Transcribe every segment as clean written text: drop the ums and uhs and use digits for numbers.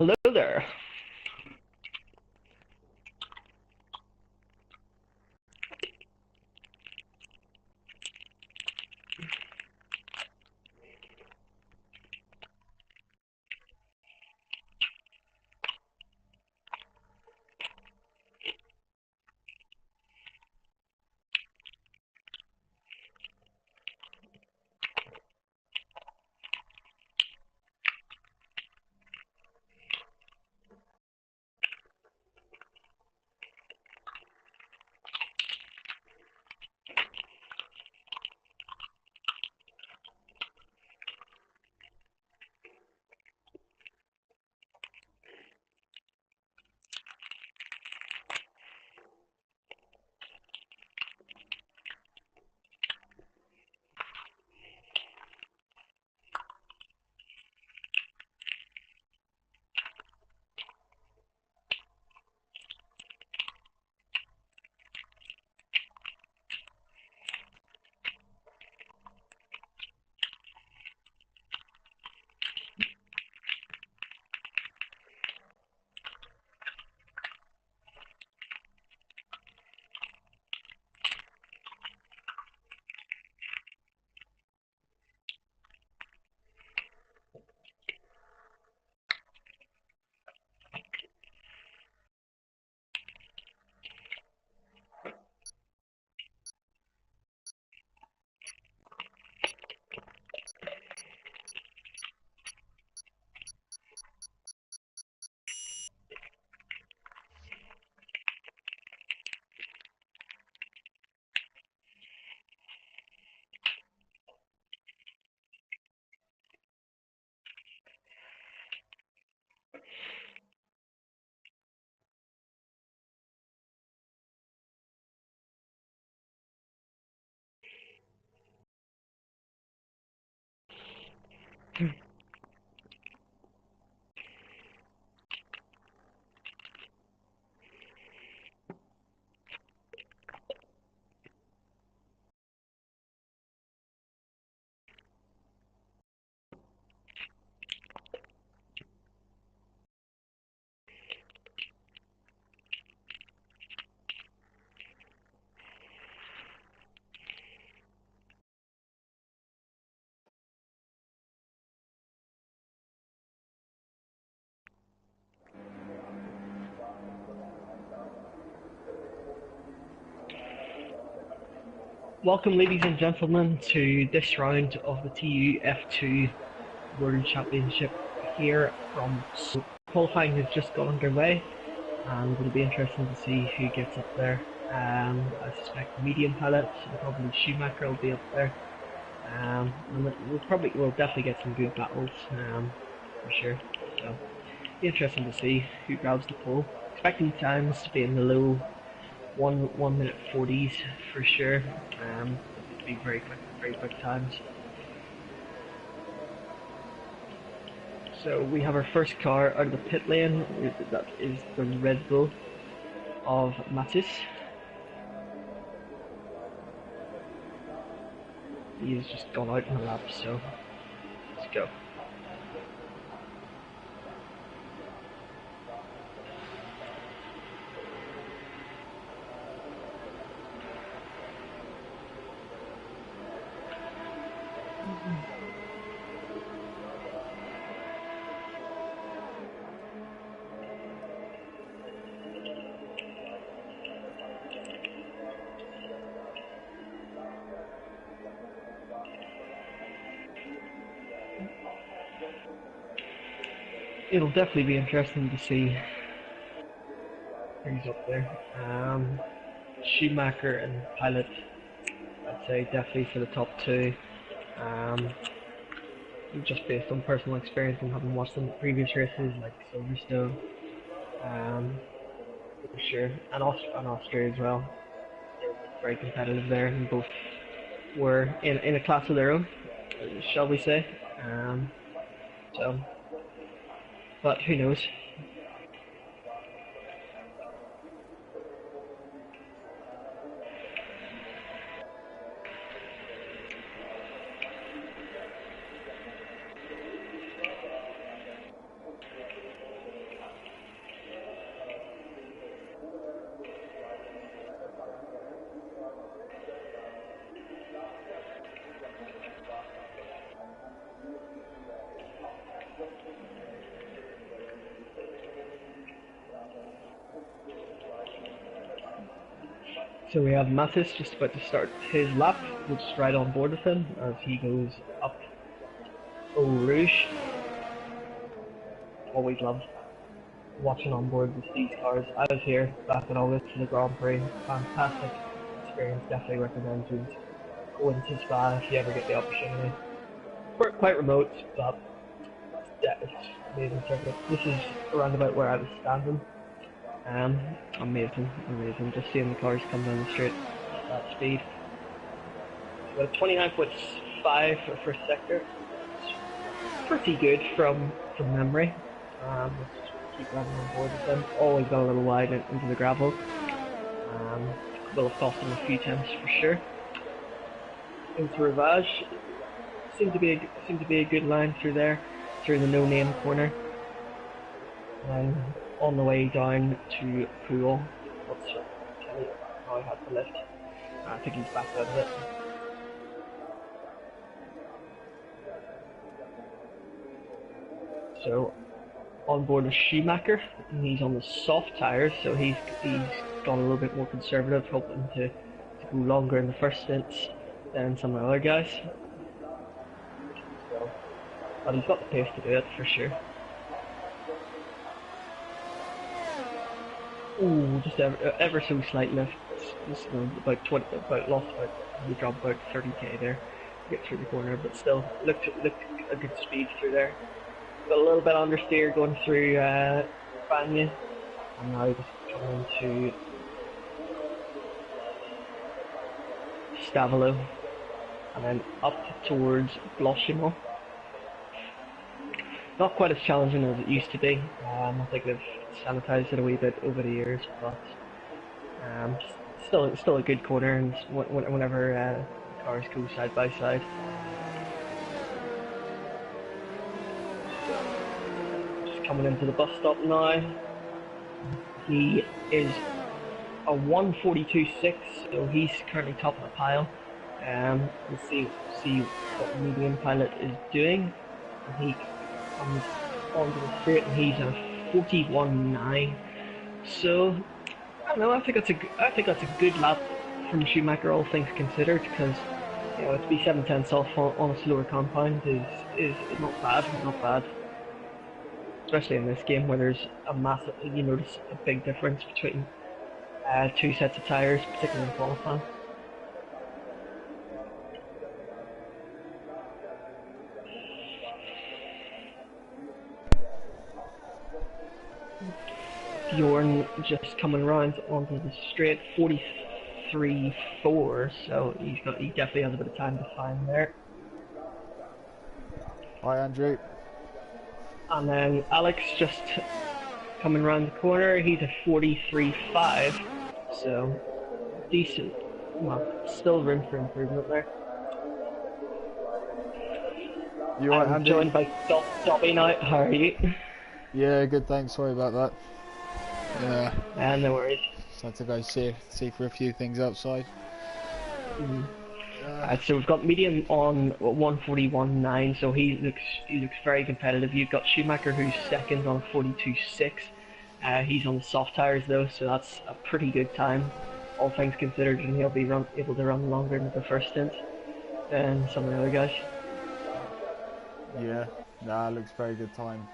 Hello there. Welcome, ladies and gentlemen, to this round of the TUF2 World Championship here from qualifying has just got underway, and it'll be interesting to see who gets up there. I suspect the medium pilot and probably Schumacher will be up there. And we'll definitely get some good battles, for sure. So, be interesting to see who grabs the pole. Expecting times to be in the low 1 minute 40s for sure. It'd be very quick times. So we have our first car out of the pit lane. That is the Red Bull of Mattis. He has just gone out in a lap, so let's go. It'll definitely be interesting to see who's up there. Schumacher and Pilot, I'd say definitely for the top two. Just based on personal experience and having watched some previous races like Silverstone, for sure, and Austria as well. They're very competitive there, and both were in a class of their own, shall we say. So, but who knows? So we have Mattis just about to start his lap. We'll just ride on board with him as he goes up Eau Rouge. Always love watching on board with these cars. I was here back in August for the Grand Prix. Fantastic experience, definitely recommend you go into Spa if you ever get the opportunity. We're quite remote, but yeah, it's amazing circuit. This is around about where I was standing. Amazing, just seeing the cars come down the straight at that speed. So 29.5 for first sector. It's pretty good from memory. Let's just keep running on board with them. Always got a little wide into the gravel. Will have cost them a few temps for sure. Into Rivage, seemed to be a good line through there, through the no-name corner. And on the way down to Pool, what's Kelly? Now I had the lift. I think he's back out of it. So on board with Schumacher, and he's on the soft tyres, so he's gone a little bit more conservative, hoping to go longer in the first stints than some of the other guys. So, but he's got the pace to do it for sure. Ooh, just ever so slight lift. Just lost we dropped about 30k there to get through the corner, but still looked a good speed through there. Got a little bit understeer going through Banya, and now just coming into Stavolo, and then up towards Blochimo. Not quite as challenging as it used to be. I think they've sanitized it a wee bit over the years, but still a good corner, and whenever cars go side by side. Just coming into the bus stop now. He is a 142.6, so he's currently top of the pile. We'll see what the medium pilot is doing. And he comes onto the straight, and he's a 41.9. So I don't know. I think that's a good lap from Schumacher, all things considered, because you know, to be 7/10 off on a slower compound is not bad. Especially in this game where there's a massive, you notice a big difference between two sets of tyres, particularly in qualifying. Bjorn just coming around onto the straight, 43.4, so he definitely has a bit of time to find there. Hi Andrew. And then Alex just coming around the corner, he's a 43.5, so decent. Well, still room for improvement there. You alright, I'm joined by Dobby now. How are you? Yeah, good, thanks. Sorry about that. Yeah. No worries. Just had to go see for a few things outside. So we've got medium on 141.9, so he looks very competitive. You've got Schumacher, who's second on 42.6. He's on the soft tyres though, so that's a pretty good time, all things considered, and he'll be able to run longer in the first stint than some of the other guys. Yeah, nah, looks very good time.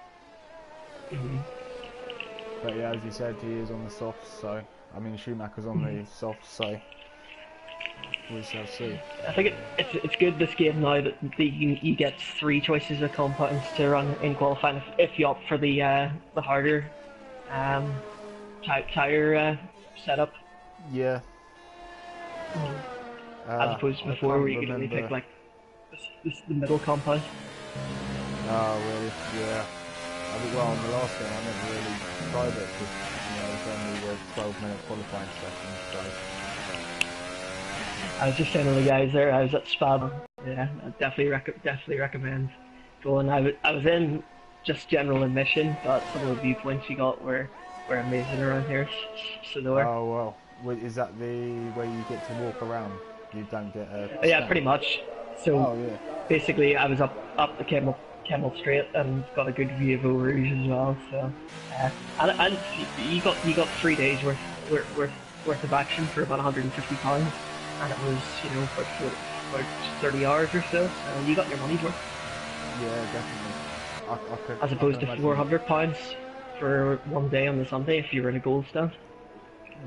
But yeah, as you said, he is on the soft, so I mean Schumacher's on the soft, so we shall see. I think it's good this game now that you get 3 choices of compounds to run in qualifying if you opt for the harder tyre setup. Yeah. As opposed to before where you could only pick like the middle compound. Oh really? Yeah. I think well in the last game I never really tried it because it's only the 12-minute qualifying session, so. I was just saying to the guys there, I was at Spa. Yeah, I definitely recommend going. I was in just general admission, but some of the viewpoints you got were amazing around here, so they were. Oh well, is that the way you get to walk around? You don't get a yeah, stand? Pretty much. So basically I was up the Kemmel Straight and got a good view of Eau Rouge as well. So and you got 3 days worth worth of action for about £150, and it was, you know, about 30 hours or so. So you got your money's worth. Yeah, definitely. As opposed to imagine. £400 for one day on the Sunday if you were in a gold stand.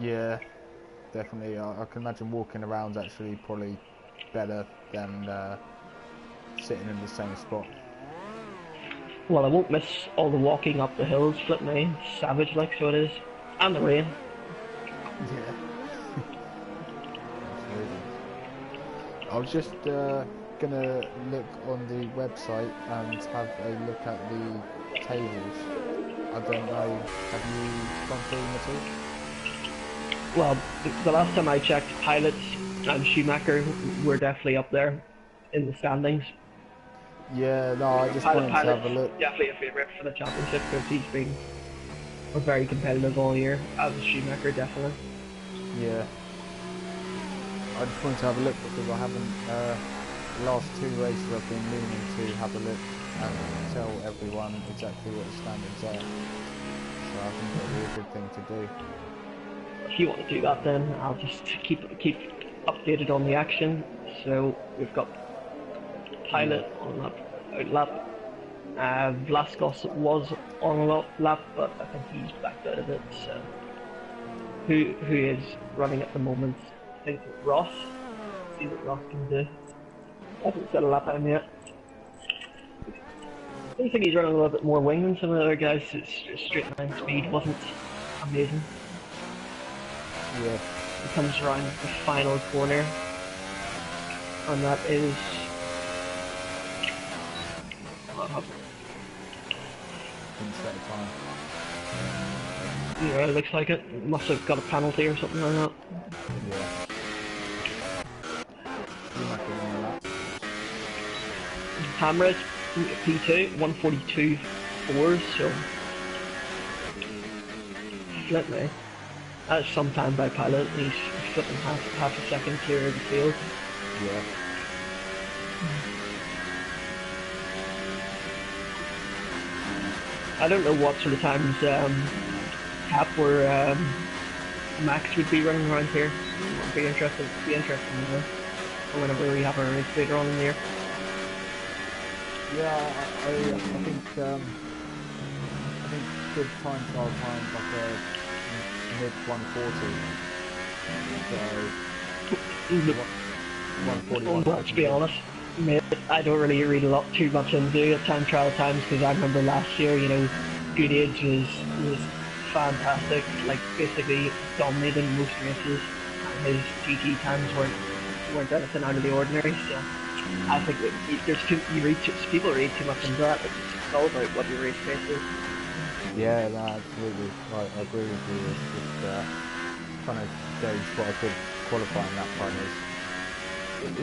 Yeah, definitely. I can imagine walking around actually probably better than sitting in the same spot. Well, I won't miss all the walking up the hills, flip me, savage like so it is, and the rain. Yeah, absolutely. I was just gonna look on the website and have a look at the tables. I don't know, have you gone through them at all? Well, the last time I checked, Pilots and Schumacher were definitely up there in the standings. Yeah, no, I just wanted to have Pilots a look. definitely a favourite for the championship because he's been very competitive all year, as is Schumacher definitely. Yeah, I just wanted to have a look because I haven't. The last two races I've been meaning to have a look and tell everyone exactly what the standings are. So I think that'd be a good thing to do. If you want to do that, then I'll just keep updated on the action. So we've got Pilot Yeah. on lap. Vlaskos was on a lap, but I think he's backed out of it. So who is running at the moment? I think Ross. Let's see what Ross can do. I haven't set a lap time yet. I think he's running a little bit more wing than some of the other guys. His straight line speed wasn't amazing. Yeah. He comes around the final corner, and that is. Didn't set a time. Yeah, it looks like it. Must have got a penalty or something like that. Yeah. You might be on that. Hamres P2, 142 fours, so flip me. That's some time by Pilot. He's flipping half a second clear of the field. Yeah. I don't know what sort of times Cap or Max would be running around here. It'd be interesting. To know. Or whenever we have our race later on in the year. Yeah, I think good time trial times like a mid 140. So 141. Well, to be honest, mate, I don't really read too much into time trial times because I remember last year, you know, Good Age was fantastic, like basically dominating most races. And his GT times weren't anything out of the ordinary. So I think people read too much into that. It's all about what your race pace is. Yeah, no, absolutely. I agree with you. It's just trying to gauge what a good qualifying lap time is.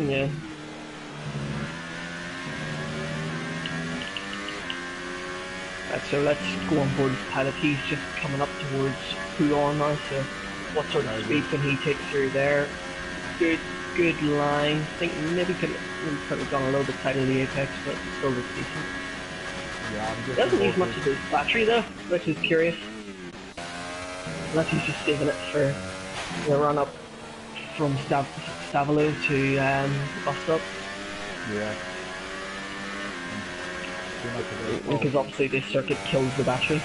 Yeah. So let's go on board with Pilot. He's just coming up towards Pouillon now, so what sort of speed can he take through there? Good line. I think maybe could have gone a little bit tighter to the apex, but still looks decent. Yeah, I'm just Doesn't use much of his battery though, which is curious. Unless he's just saving it for the run up from Stavolo to the bus stop. Yeah. Because obviously this circuit kills the battery.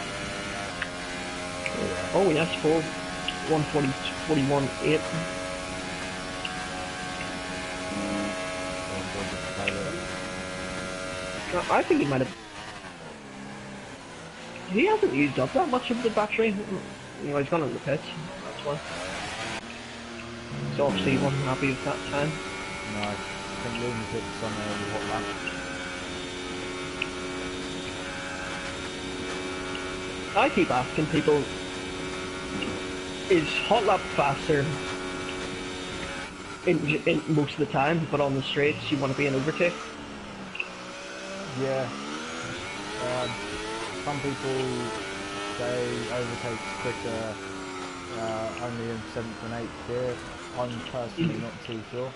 Yeah. Oh yes, full 140, 41.8. I think he might have. He hasn't used up that much of the battery. You know, he's gone in the pits. That's why. So obviously he wasn't happy with that time. No, I think Lunatic's on a hot lap. I keep asking people, is hot lap faster in most of the time, but on the straights you want to be in overtake? Yeah. Some people say overtakes quicker only in 7th and 8th gear. I'm personally not too sure.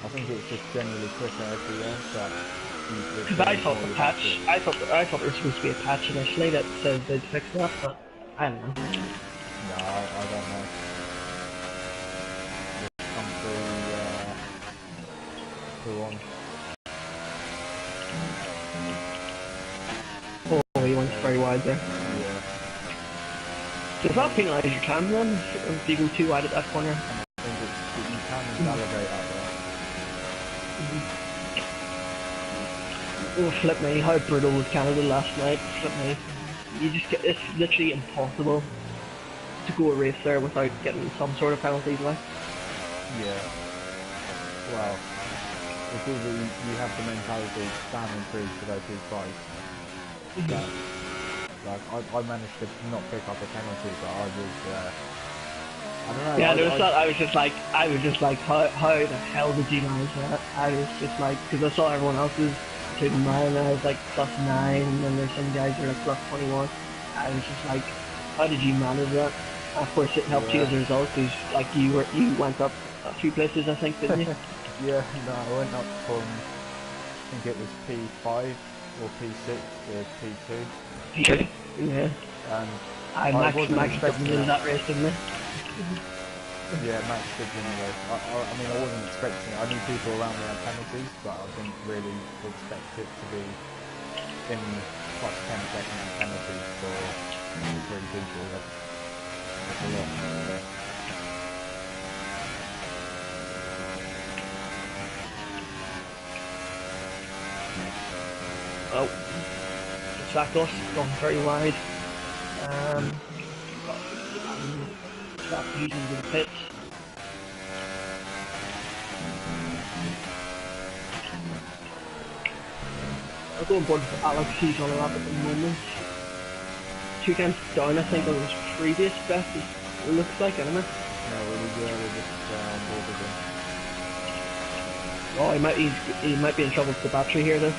I think it's just generally quicker everywhere, but because I thought the patch, I thought there was supposed to be a patch initially that says they'd fix that, but I don't know. No, I don't know. two on. Oh, he went very wide there. Yeah. Does that penalise your time then, if you go too wide at that corner? I think you can validate out there. Oh, flip me, how brutal was Canada last night, flip me. You just get, it's literally impossible to go a race there without getting some sort of penalties, like. Yeah. Well, it's either you have the mentality standing through to go too twice. Like I managed to not pick up a penalty, but I was I don't know. Yeah, there was that. I was just like, how the hell did you manage that? I was just like, because I saw everyone else's, including mine, and I was like +9, and then there's some guys that are like +21. I was just like, how did you manage that? Of course, it helped you as a result, because like you went up a few places, I think, didn't you? Yeah, no, I went up from, I think it was P5 or P6 to P2. Yeah. And Max expecting dominated that race, didn't he? Yeah, Max did win the race. I mean, I wasn't expecting it. I knew people around me had penalties, but I didn't really expect it to be in +10-second penalties for 3 people. That's a lot. Oh, Sakos gone very wide. Stop using the pits. I'll go on board for Alex, he's on a lap at the moment. 2 times down, I think, on his previous best, it looks like, anyway. No, really good. We're just on board with him. Oh, he might be in trouble with the battery here, though.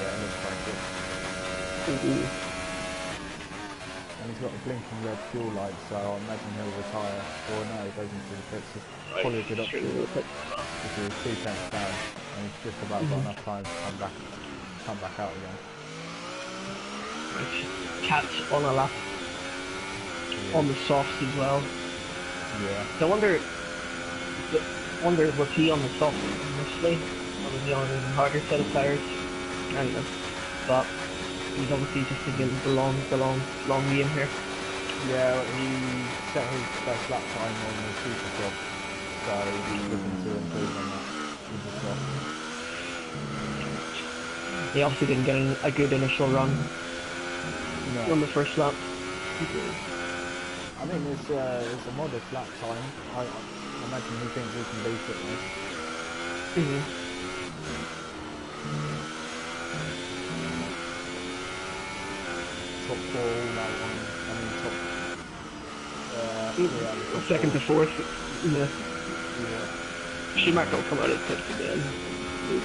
Yeah, it looks like it. Ooh. And he's got a blinking red fuel light, so I imagine he'll retire. Or no, he goes into the pits. It's probably a good option. If he was 2 tenths down, and he's just about got enough time to come back out again. Cat's on a lap. Yeah. On the softs as well. Yeah. So I wonder was he on the soft initially, or was he on a harder set of tires? I don't know. But he's obviously just thinking the long game here. Yeah, he set his best lap time on the super job, so he's looking to improve on that. He just lost. He obviously didn't get a good initial run on the first lap. I mean, it's a modest lap time. I imagine he thinks he can beat it, though. Top 4 all that one. I mean, top 2nd to 4th. Yeah. Yeah. Schumacher will come out of pits again. He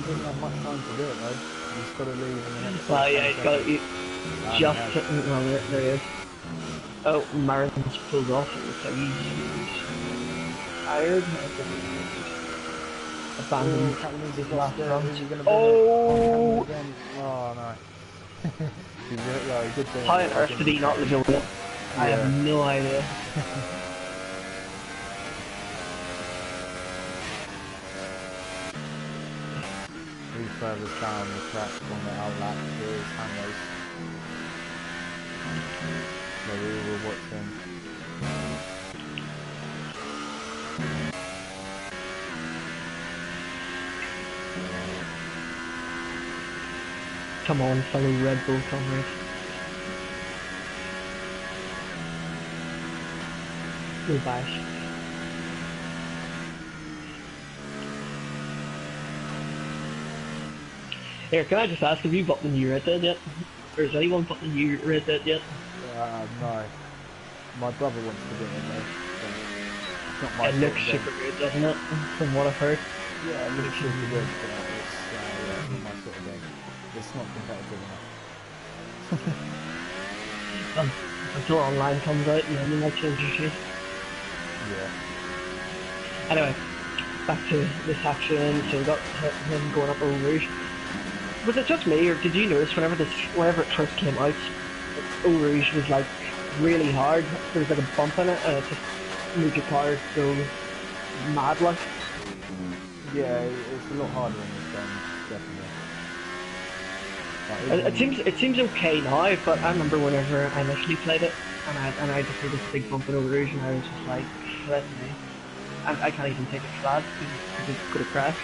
didn't have much time to do it, though. He's got to leave in the next. Well, yeah, he's got it. Just sitting. Well, there he is. Oh, Marin's pulled off. It looks like he's tired. Abandoned his last run. Oh! Oh no. Good thing. How on earth did he not reveal it? I have no idea. Who's furthest down the track on the outlap is Hammers. So we were watching. Come on, fellow Red Bull comrades. No bias. Here, can I just ask, have you bought the new Red Dead yet? Or has anyone bought the new Red Dead yet? No. My brother wants to get in there. It's not my it looks super good, doesn't it? From what I've heard. Yeah, it looks super good, but it's not my sort of game. It's not competitive enough. Until online comes out, and then you might change your tune. Yeah. Anyway, back to this action. So we got him going up Eau Rouge. Was it just me, or did you notice whenever it first came out, Eau Rouge was like really hard? There was like a bump in it, and it just moved your car so mad like. Yeah, it's a lot harder in this game, definitely. It seems okay now, but I remember whenever I initially played it, and I just heard this big bump in Eau Rouge, and I was just like, let me. I can't even take it flat because it's gonna crash.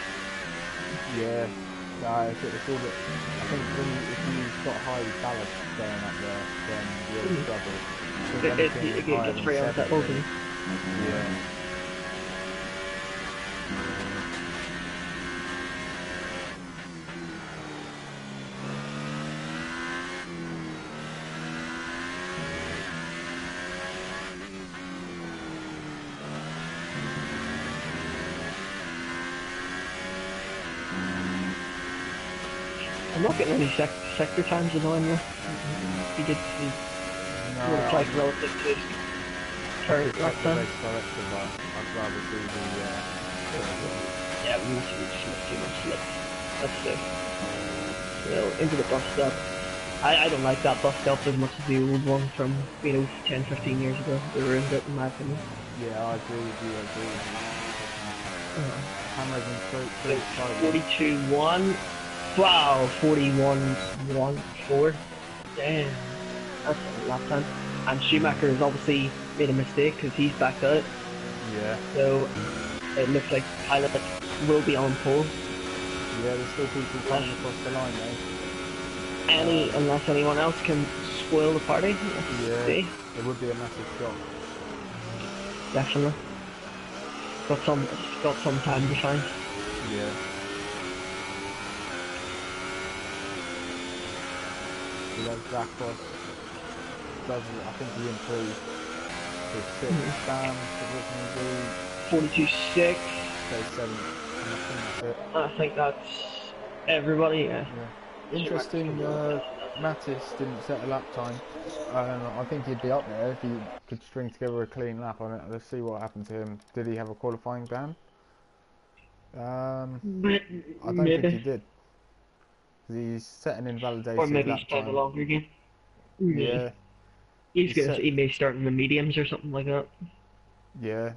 Yeah, no, it's all that. I think if you've got high ballast going up there, then you'll struggle. I think anything It higher gets than very 70, unsettled. And yeah. I'm not getting any sector times annoying me. He did see No, what it's like relative to his I current prefer lap the time. race directive. I'd rather see the sort of Yeah, we need to just too much slip. That's it. Well, into the bus stop. I don't like that bus stop as much as the old one from, 10, 15 years ago. They ruined it in my opinion. yeah, I agree with you. I agree with you. Hammers and So straight side. 42-1. Wow, 41-1-4. Damn. That's a lap time. And Schumacher has obviously made a mistake because he's backed out. Yeah. So it looks like Pilot will be on pole. Yeah, there's still people coming across the line though. Unless anyone else can spoil the party. Let's Yeah, see. it would be a massive shock. Definitely. Got some time to find. Yeah. So that's Zakos. I think he improved his 6 stands originally 42-6. so 7. And I think that's it. I think that's everybody, yeah. Yeah. Interesting, Mattis didn't set a lap time. I think he'd be up there if he could string together a clean lap on it. Let's see what happened to him. Did he have a qualifying ban? I don't think he Maybe. did. He's set an Or invalidated maybe lap he's playing the time. longer game. Yeah, He may start in the mediums or something like that. yeah,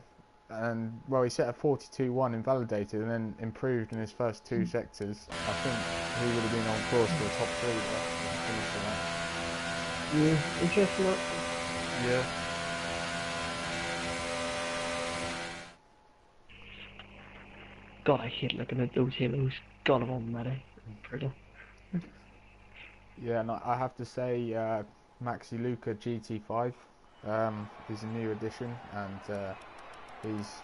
and well, he set a 42-1 invalidated and then improved in his first 2 sectors. I think he would have been on course for a top 3 there. Yeah, interesting that. Yeah. God, I hate looking at those halos. God, I'm almighty. Brutal. Yeah, and I have to say, Maxi Luca GT5 is a new addition, and he's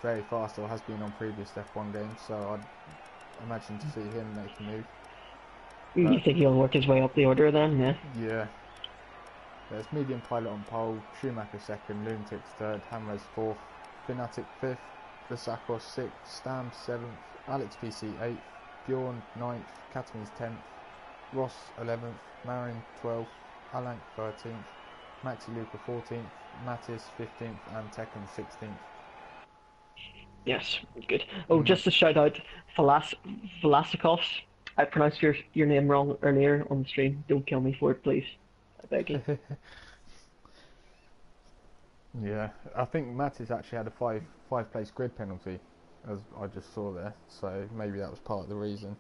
very fast, or has been on previous F1 games, so I'd imagine to see him make a move. You think he'll work his way up the order then, yeah? Yeah. There's Medium Pilot on pole, Schumacher 2nd, Lunatics 3rd, Hamres 4th, Fnatic 5th, Vasakos 6th, Stam 7th, Alex PC 8th, Bjorn 9th, Katamis 10th, Ross 11th, Marin 12th, Alank 13th, Maxi Luca 14th, Mattis 15th, and Tekken 16th. Yes, good. Oh, just a shout out, Velasikovs. I pronounced your name wrong earlier on the stream. Don't kill me for it, please. I beg you. Yeah, I think Mattis actually had a five place grid penalty, as I just saw there, so maybe that was part of the reason.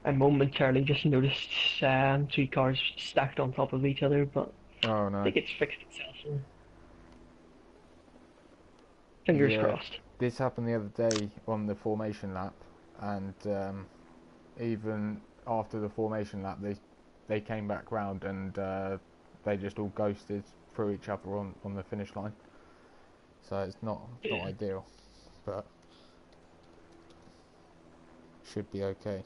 I momentarily just noticed 2 cars stacked on top of each other, but Oh no. I think it's fixed itself. Fingers crossed. This happened the other day on the formation lap, and even after the formation lap, they came back round and they just all ghosted through each other on the finish line. So it's not ideal, but should be okay.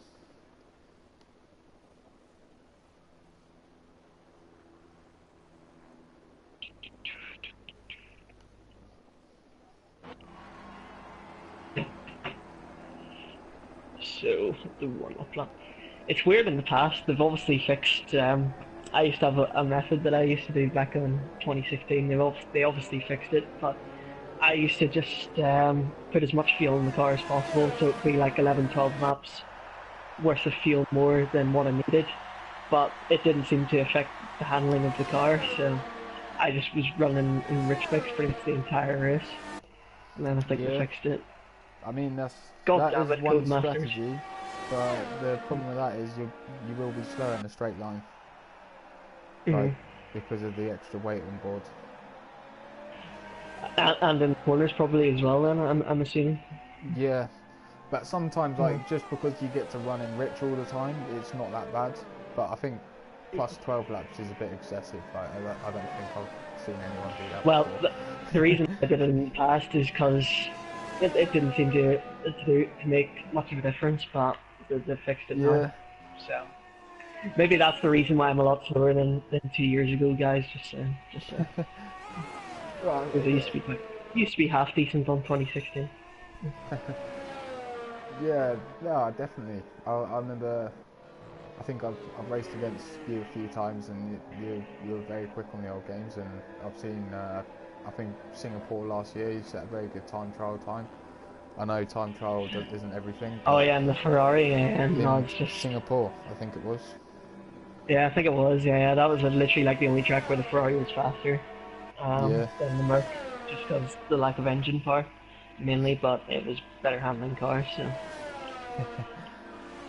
So the warm-up lap. It's weird in the past. They've obviously fixed. I used to have a method that I used to do back in 2016. They obviously fixed it, but I used to just put as much fuel in the car as possible, so it'd be like 11, 12 laps worth of fuel more than what I needed. But it didn't seem to affect the handling of the car, so I just was running in rich mix pretty much the entire race, and then I think they Yeah. fixed it. I mean, that God is damn it, one Codemasters. strategy, but the problem with that is you will be slower in a straight line, like because of the extra weight on board. And in the corners probably as well. Then I'm assuming. Yeah, but sometimes like just because you get to run in rich all the time, it's not that bad. But I think plus 12 laps is a bit excessive. Like, I don't think I've seen anyone do that. Well, before. the reason I did it in the past is because it didn't seem to make much of a difference, but they fixed it now. So maybe that's the reason why I'm a lot slower than 2 years ago, guys. Just saying. Right, Because it used to be half decent on 2016. yeah, no, definitely. I remember. I think I've raced against you a few times, and you were very quick on the old games. And I've seen, I think Singapore last year, you set a very good time trial time. I know time trial isn't everything. Oh yeah, and the Ferrari, and in no, it's just Singapore, I think it was. Yeah, I think it was. Yeah, that was literally like the only track where the Ferrari was faster Yeah. than the Merc, just because the lack of engine power, mainly. But it was better handling cars, so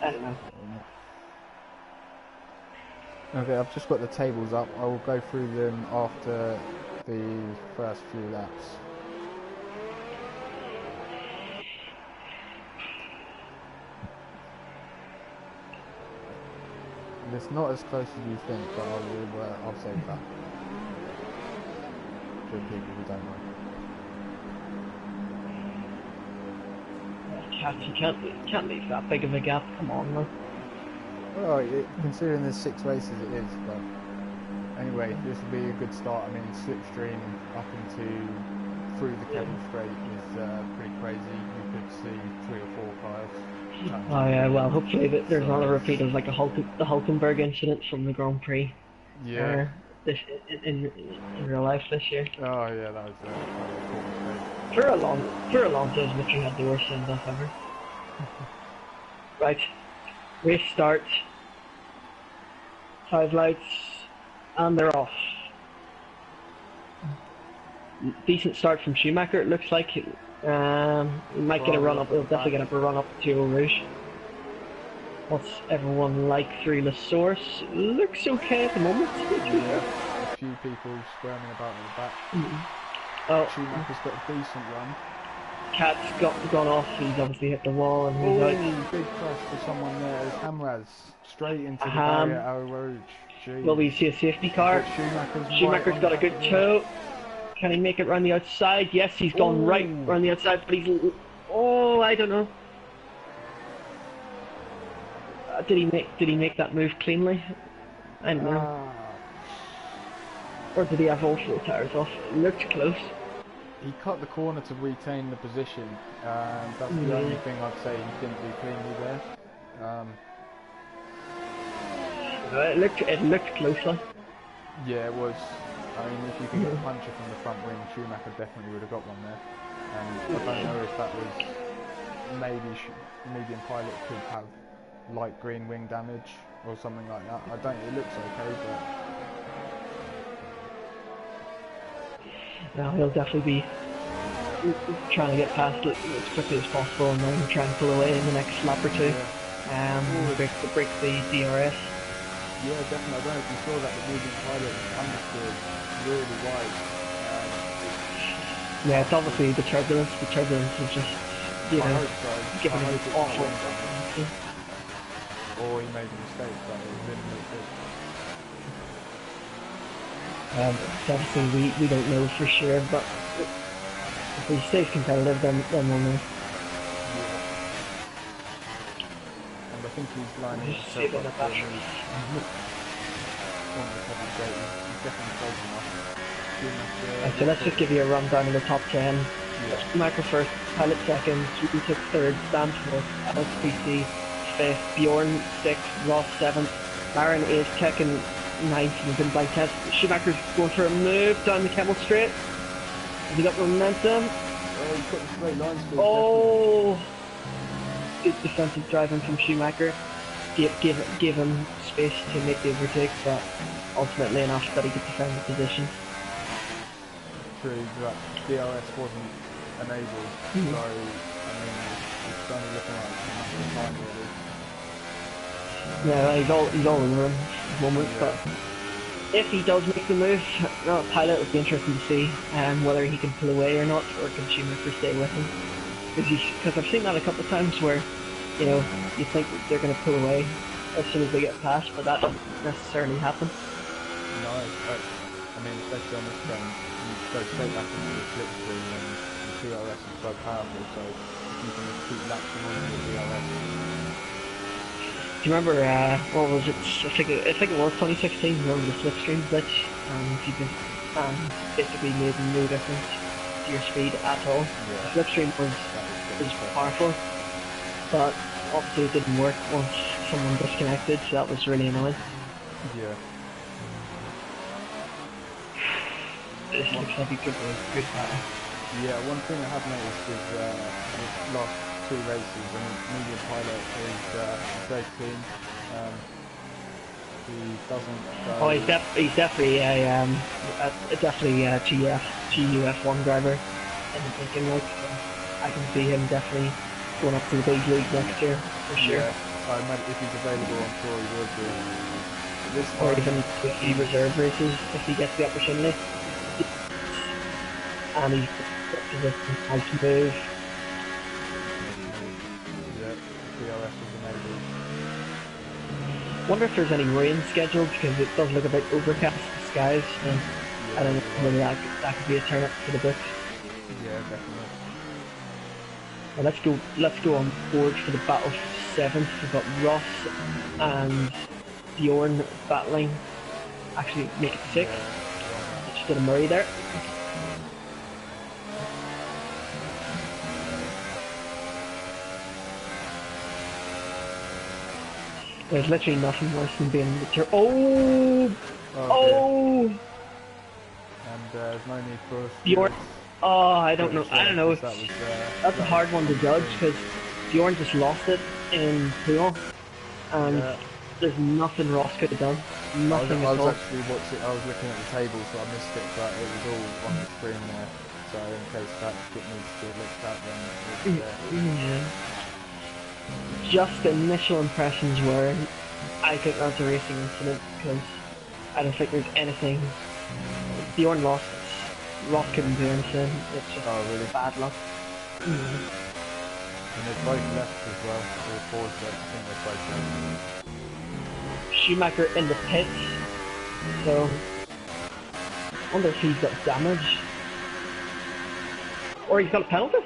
I don't know. Okay, I've just got the tables up. I will go through them after the first few laps. It's not as close as you think, but I'll save that for people who don't know. You can't leave that big of a gap. Come on, man. Well, considering there's 6 races, it is. But anyway, this will be a good start. I mean, slipstream up through the Kevin Straight is pretty crazy. You could see 3 or 4 cars. Oh yeah, well, hopefully there's not a repeat of like the Hulkenberg incident from the Grand Prix. Yeah. This in real life this year. Oh yeah, that was For a long time, literally had the worst send off ever. Right, race start. 5 lights, and they're off. Decent start from Schumacher. It looks like. He might get a run up. He'll definitely get a run up to Eau Rouge. What's everyone like through La Source? Looks okay at the moment. Yeah, a few people squirming about at the back. Oh, Schumacher's got a decent run. Cat's gone off. He's obviously hit the wall and he's out. Big crash for someone there. As Hamraz straight into the barrier at Eau Rouge. Jeez. Will we see a safety car? Schumacher's got a good toe. Can he make it around the outside? Yes, he's gone right around the outside, but he's... Oh, I don't know. Did he make that move cleanly? I don't know. Or did he have all 4 tires off? It looked close. He cut the corner to retain the position. That's the only thing I'd say he didn't do cleanly there. It looked closer. Yeah, it was. I mean, if you could get a puncher from the front wing, Schumacher definitely would have got one there. I don't know if that was maybe medium pilot could have light green wing damage or something like that. I don't. It looks okay, but now he'll definitely be trying to get past it as quickly as possible, and then try and pull away in the next lap or two. Break the DRS. Yeah, definitely. I don't know if you saw that the medium pilot understeered really wide. Yeah, it's obviously the turbulence. The turbulence is just, giving him an awful. Or he made a mistake, but it didn't look good. Obviously we don't know for sure, but if he stays competitive, then we'll know. And I think he's lining himself up for so let's just give you a rundown of the top 10. Michael first, Pilot second, Sweetie took third, Stan fourth, Alex PC fifth, Bjorn 6th, Ross 7th, Baron 8th, Tekken 9th, and been blank test. Schumacher's going for a move down the Kemmel Straight. Has he got momentum? Oh, he's got the straight line speed. Oh! Good defensive driving from Schumacher. Give him space to make the overtake, but ultimately enough that he could defend the position. true that DRS wasn't enabled, so I mean it's only looking like a matter of time really. Yeah, he's all over him at the moment, but if he does make the move, Pilot would be interesting to see whether he can pull away or not, or can Schumacher stay with him. Because I've seen that a couple of times where, you know, you think they're going to pull away as soon as they get past, but that doesn't necessarily happen. No, I mean especially on this train, you go straight back into the slipstream and the DRS is so powerful, so if you can just keep latching onto the DRS. Do you remember, what was it, I think it was 2016, remember the slipstream glitch, and you just, basically made no difference to your speed at all. Yeah. The slipstream was powerful, but obviously it didn't work once someone disconnected, so that was really annoying. Yeah. This looks like a good battle. Yeah, one thing I have noticed is the last two races, I mean, Medium Pilot is very clean. He doesn't go... Oh, he's definitely a TUF1 driver in the thinking, like, so I can see him definitely going up to the big league next year, for sure. Yeah, I imagine if he's available, I'm sure he would be. This Or time, even if he reserve races, if he gets the opportunity. And he's nice move. yeah, DRS is enabled. Wonder if there's any rain scheduled, because it does look a bit overcast skies, and I don't know whether that could be a turn up for the books. Yeah, definitely. Well, let's go on board for the battle for 7th. We've got Ross and Bjorn battling. Actually, make it 6th. Just got a Murray there. There's literally nothing worse than being the Oh! And there's no need for Bjorn. Oh, I don't know. That That's a hard one to judge because Bjorn just lost it in pool, and there's nothing Ross could have done. Nothing at all. I was actually watching. I was looking at the table, so I missed it, but it was all on the screen there. So in case that needs to be looked at, then it's yeah. Just initial impressions were, I think that's a racing incident because I don't think there's anything. Bjorn lost. Ross couldn't do anything. It's just bad luck. And they're both left as well. They're forwards left. I think they're both left. Schumacher in the pits. So, I wonder if he's got damage. Or he's got a penalty.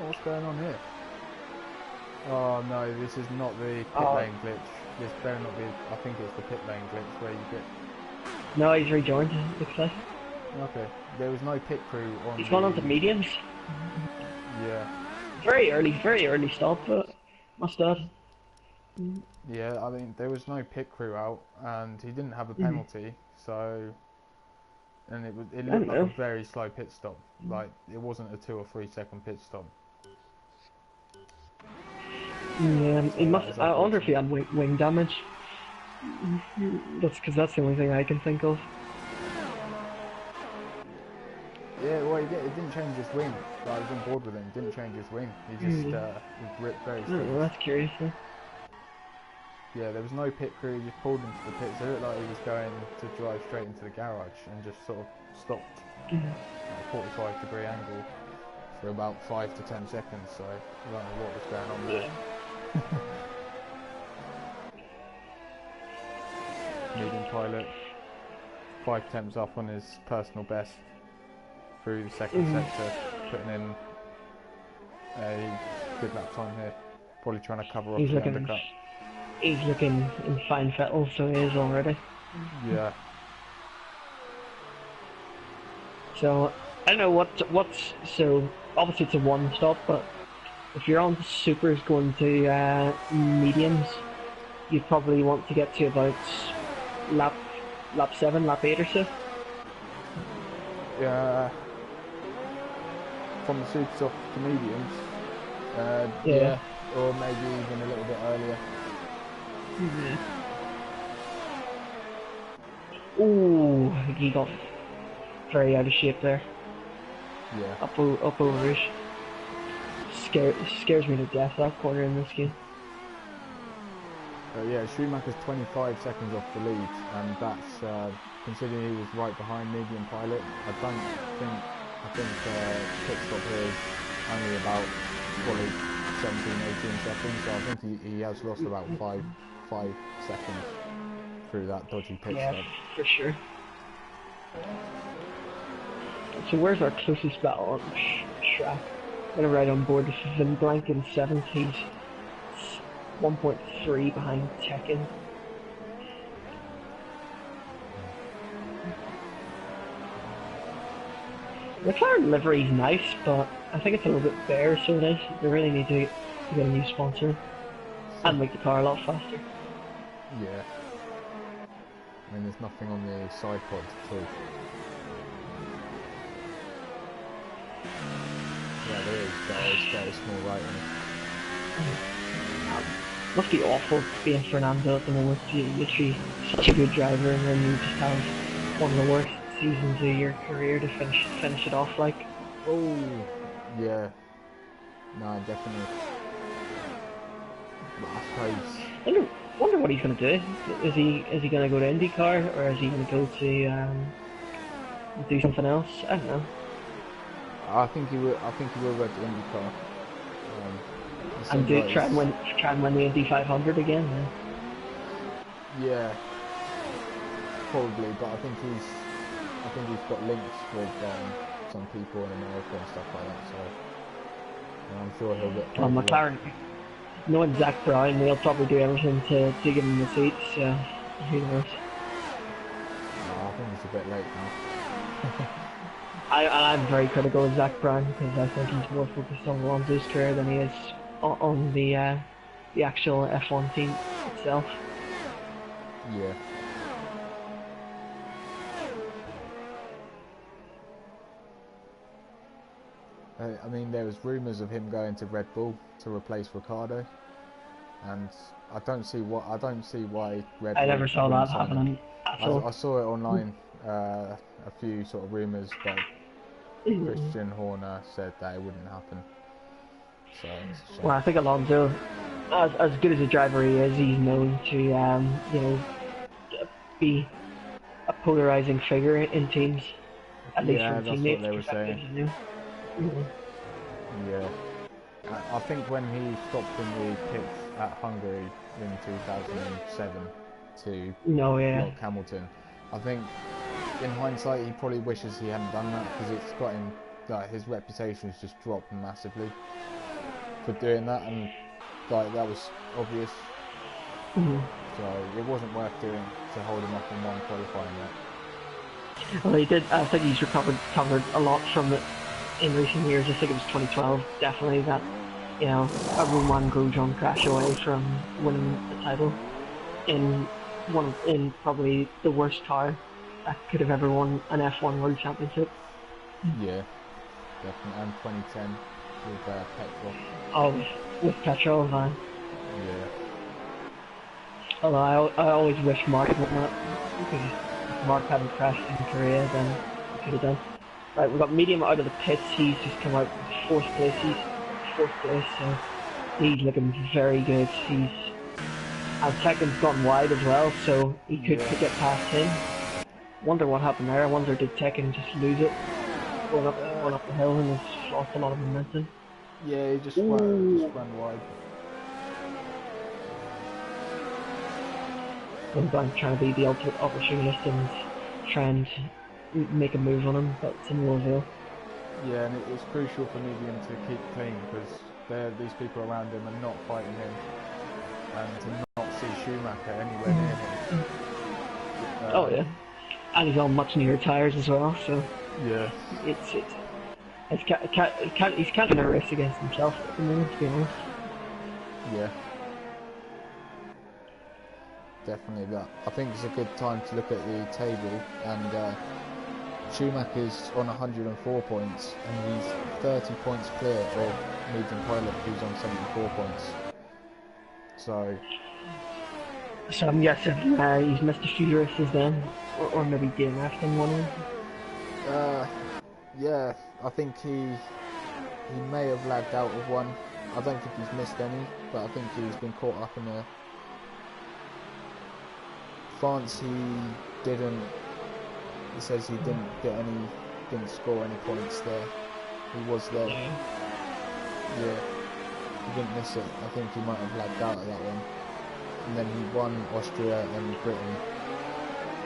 What's going on here? Oh no, this is not the pit lane glitch. This better not be. I think it's the pit lane glitch where you get. No, he's rejoined, looks like. Okay, there was no pit crew on. He's gone on to mediums. Yeah. Very early stop, but must have. Yeah, I mean there was no pit crew out, and he didn't have a penalty, so. And it looked like a very slow pit stop. Like it wasn't a 2 or 3 second pit stop. Yeah, he must. I wonder if he had wing damage. That's because that's the only thing I can think of. Yeah, well, it didn't change his wing. I was on board with him. It didn't change his wing. He just was ripped very straight. Oh, that's curious. Though. Yeah, there was no pit crew. He just pulled into the pits. It looked like he was going to drive straight into the garage and just sort of stopped at a 45-degree angle for about 5 to 10 seconds. So I don't know what was going on there. Medium Pilot 5 temps up on his personal best through the second sector, putting in a good lap time here. Probably trying to cover off the undercut. He's looking in fine fettle, so he is already. Yeah. So I don't know what's so obviously it's a 1 stop, but if you're on supers going to mediums, you probably want to get to about lap 7, lap 8 or so. Yeah. From the supers off to mediums. Yeah. Or maybe even a little bit earlier. Ooh, he got very out of shape there. Yeah. Up over Rouge. Scares me to death, that corner in this game. Yeah, Schumacher's 25 seconds off the lead, and that's considering he was right behind medium pilot. I think pit stop here is only about probably 17-18 seconds, so I think he has lost about 5 seconds through that dodgy pit stop. Yeah, for sure. So where's our closest battle on track? I'm gonna ride on board. This is in blank in 7th. He's 1.3 behind Tekken. The McLaren livery's nice, but I think it's a little bit bare, so it is. They really need to get a new sponsor and make the car a lot faster. Yeah. I mean, there's nothing on the side pods at all. Yeah, there is, but it's very small right in it. Must be awful being Fernando at the moment. You're literally such a good driver, and then you just have one of the worst seasons of your career to finish it off like. Oh, yeah. No, definitely. But I suppose. Wonder what he's going to do. Is he going to go to IndyCar, or is he going to go to do something else? I don't know. I think he will go to IndyCar. And try and win the Indy 500 again. Yeah, probably. But I think he's got links with some people in America and stuff like that. So I'm sure he'll get. Well, McLaren, knowing Zach Brown, they'll probably do everything to give him the seats. So who knows? No, I think it's a bit late now. I'm very critical of Zach Brown because I think he's more focused on Alonso's career than he is on the actual F1 team itself. Yeah. I mean, there was rumours of him going to Red Bull to replace Ricciardo, and I don't see why Red Bull. I never saw that happening. I saw it online, a few sort of rumours, but Christian Horner said that it wouldn't happen. So well, I think Alonso, as good as a driver he is, he's known to be a polarising figure in teams. At least from teammates' perspectives. Yeah. I think when he stopped in the pits at Hungary in 2007 to block Hamilton, I think in hindsight he probably wishes he hadn't done that, because it's got him, like, his reputation has just dropped massively for doing that, and like that was obvious. So it wasn't worth doing to hold him up in one qualifying lap. Well, he did. I think he's recovered a lot from it in recent years. I think it was 2012, definitely, that a Romain Grosjean crash away from winning the title in probably the worst car that could have ever won an F1 World Championship. Yeah, definitely. And 2010 with Petrol. Oh, with Petrol, man. Yeah. Although I always wish Mark had won that, because if Mark hadn't crashed in Korea, then he could have done. Right, we've got Medium out of the pits. He's just come out 4th place. He's 4th place, so he's looking very good. And Second's gone wide as well, so he could get past him. Wonder what happened there. I wonder, did Tekken just lose it going up the hill and has lost a lot of momentum? Yeah, he just ran wide. I'm trying to be the ultimate opportunist and try and make a move on him, but it's in no avail. Yeah, and it's crucial for Medium to keep clean, because these people around him are not fighting him, and to not see Schumacher anywhere near him. Oh yeah, and he's on much nearer tyres as well, so yeah, he's catching a race against himself at the moment, to be honest. Yeah. Definitely that. I think it's a good time to look at the table, and Schumacher's on 104 points, and he's 30 points clear of Medium Pilot, who's on 74 points. So I'm guessing he's missed a few races then, or maybe DNF'd in one of them. Yeah, I think he may have lagged out of one. I don't think he's missed any, but I think he's been caught up in a France. He says he didn't score any points there. He was there. Yeah, he didn't miss it. I think he might have lagged out of that one. And then he won Austria and Britain.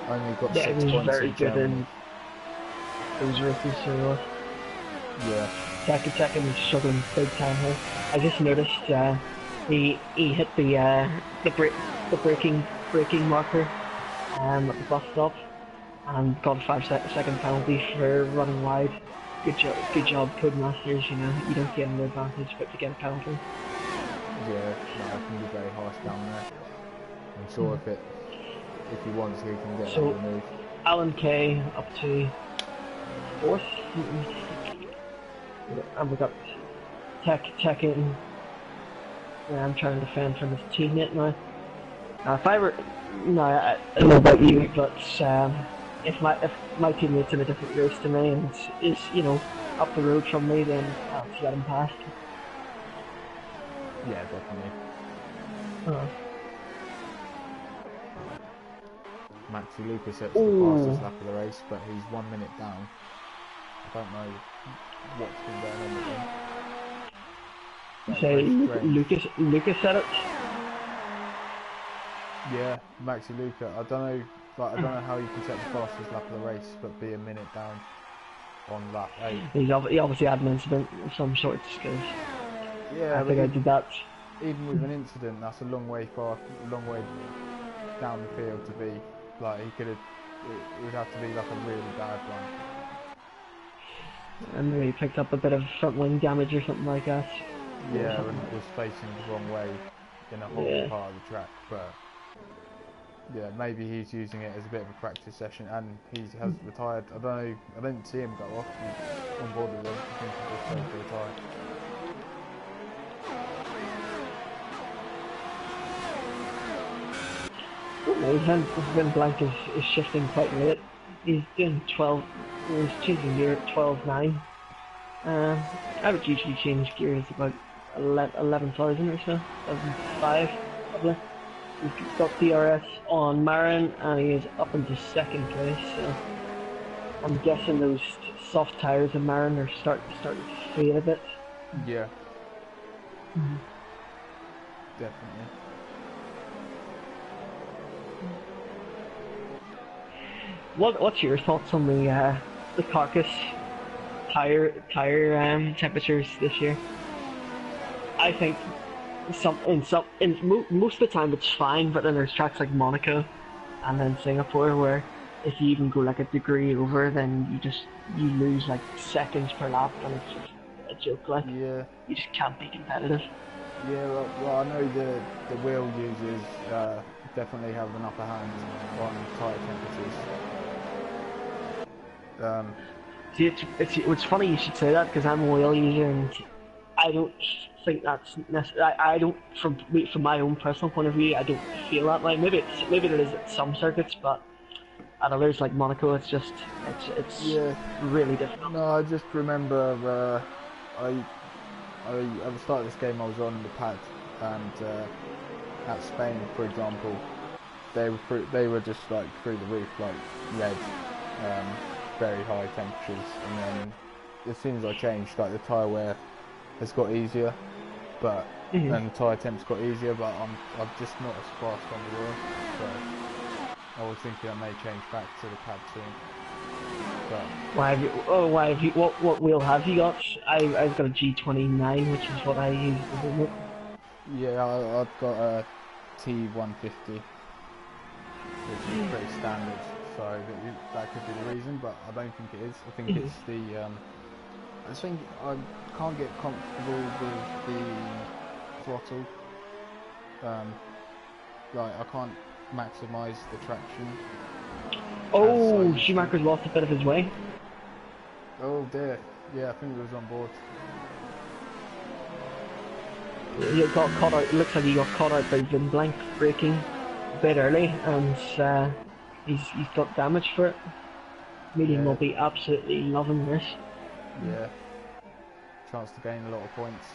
Only got 6 points very in good Germany. in those races, so Yeah. second was struggling big time here. I just noticed he hit the braking marker at the bus stop and got a 5-second penalty for running wide. Good job, Codemasters. You know, you don't get an advantage, but to get a penalty. Yeah, no, it can be very harsh down there. I'm sure if he wants, he can get that removed. Alan Kay up to 4th, and we got Tech in. I'm trying to defend from his teammate now. If I were, no, I don't know about you, but if my teammate's in a different race to me and is, you know, up the road from me, then I'll just let him past. Yeah, definitely. Maxi Lucas sets the fastest lap of the race, but he's 1 minute down. I don't know what's been going on with him. So Lucas said it. Yeah, Maxi Luca. I don't know how you can set the fastest lap of the race, but be a minute down on lap 8. He obviously had an incident of some sort, because yeah, I think I did that. Even with an incident, that's a long way down the field to be. Like it would have to be like a really bad one. And maybe picked up a bit of front wing damage or something like that. Yeah, and was facing the wrong way in a whole part of the track, but yeah, maybe he's using it as a bit of a practice session, and he has retired. I didn't see him go off. He's on board with them. I think he just chose to retire. Van Blank is shifting quite late. He's doing 12. He's changing gear at 12.9. I would usually change gears about 11,000 or so, 11,500 probably. He's got DRS on Marin and he is up into 2nd place. So I'm guessing those soft tyres of Marin are starting to fade a bit. Yeah. Definitely. What's your thoughts on the carcass tire temperatures this year? I think most of the time it's fine, but then there's tracks like Monaco and then Singapore where if you even go like a degree over, then you lose like seconds per lap, and it's just a joke. Like, you just can't be competitive. Yeah, well I know the wheel users definitely have an upper hand on tyre temperatures. See, it's funny you should say that, because I'm a wheel user and I don't think that's necessary. I don't, from my own personal point of view, I don't feel that way. Maybe it is at some circuits, but at others like Monaco, it's really difficult. No, I just remember at the start of this game I was on the pad, and at Spain, for example, they were just like through the roof, like red, very high temperatures, and then as soon as I changed, like the tyre wear has got easier, but and the tyre temps got easier, but I'm just not as fast on the wheel, so I was thinking I may change back to the pad soon. But what wheel have you got? I've got a G29, which is what I use at the moment. Yeah, I've got a T150, which is pretty standard, so that could be the reason, but I don't think it is. I think it's the I think I can't get comfortable with the throttle. Like I can't maximise the traction. Oh, Schumacher's lost a bit of his way. Oh dear. Yeah, I think he was on board. He got caught out. It looks like he got caught out by Van Blank braking a bit early, and he's got damage for it. Medium will Yeah, be absolutely loving this. yeah. Chance to gain a lot of points.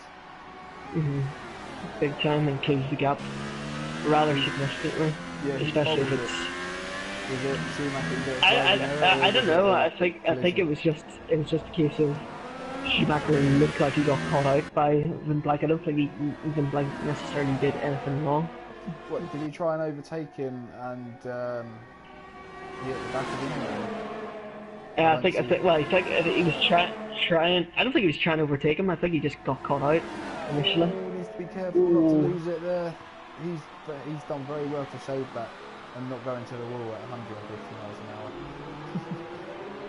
hmm Big time, and close the gap rather significantly, Yeah, whose fault especially if was it? it's. Was it Schumacher's driving error, I or don't was it know. a I think collision? it was just a case of Schumacher looked like he got caught out by Van Blank. I don't think Van Blank necessarily did anything wrong. What, did he try and overtake him and he hit the back of him? I don't I see. think, well, I think he was trying. I don't think he was trying to overtake him. I think he just got caught out initially. Oh, needs to be careful not to Ooh. lose it there. He's done very well to save that and not go into the wall at 150 miles an hour.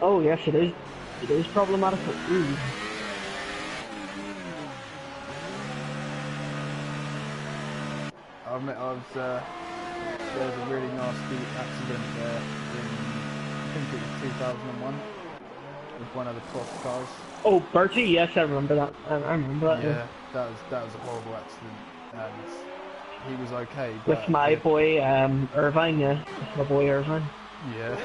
Oh yes, it is. It is problematic. Ooh. There was a really nasty accident there in, I think it was 2001, with one of the cross cars. Oh, Bertie. Yes, I remember that. I remember that. Yeah. Yeah, that was a horrible accident, and he was okay, With but my boy Irvine. Yeah, with my boy Irvine. yeah,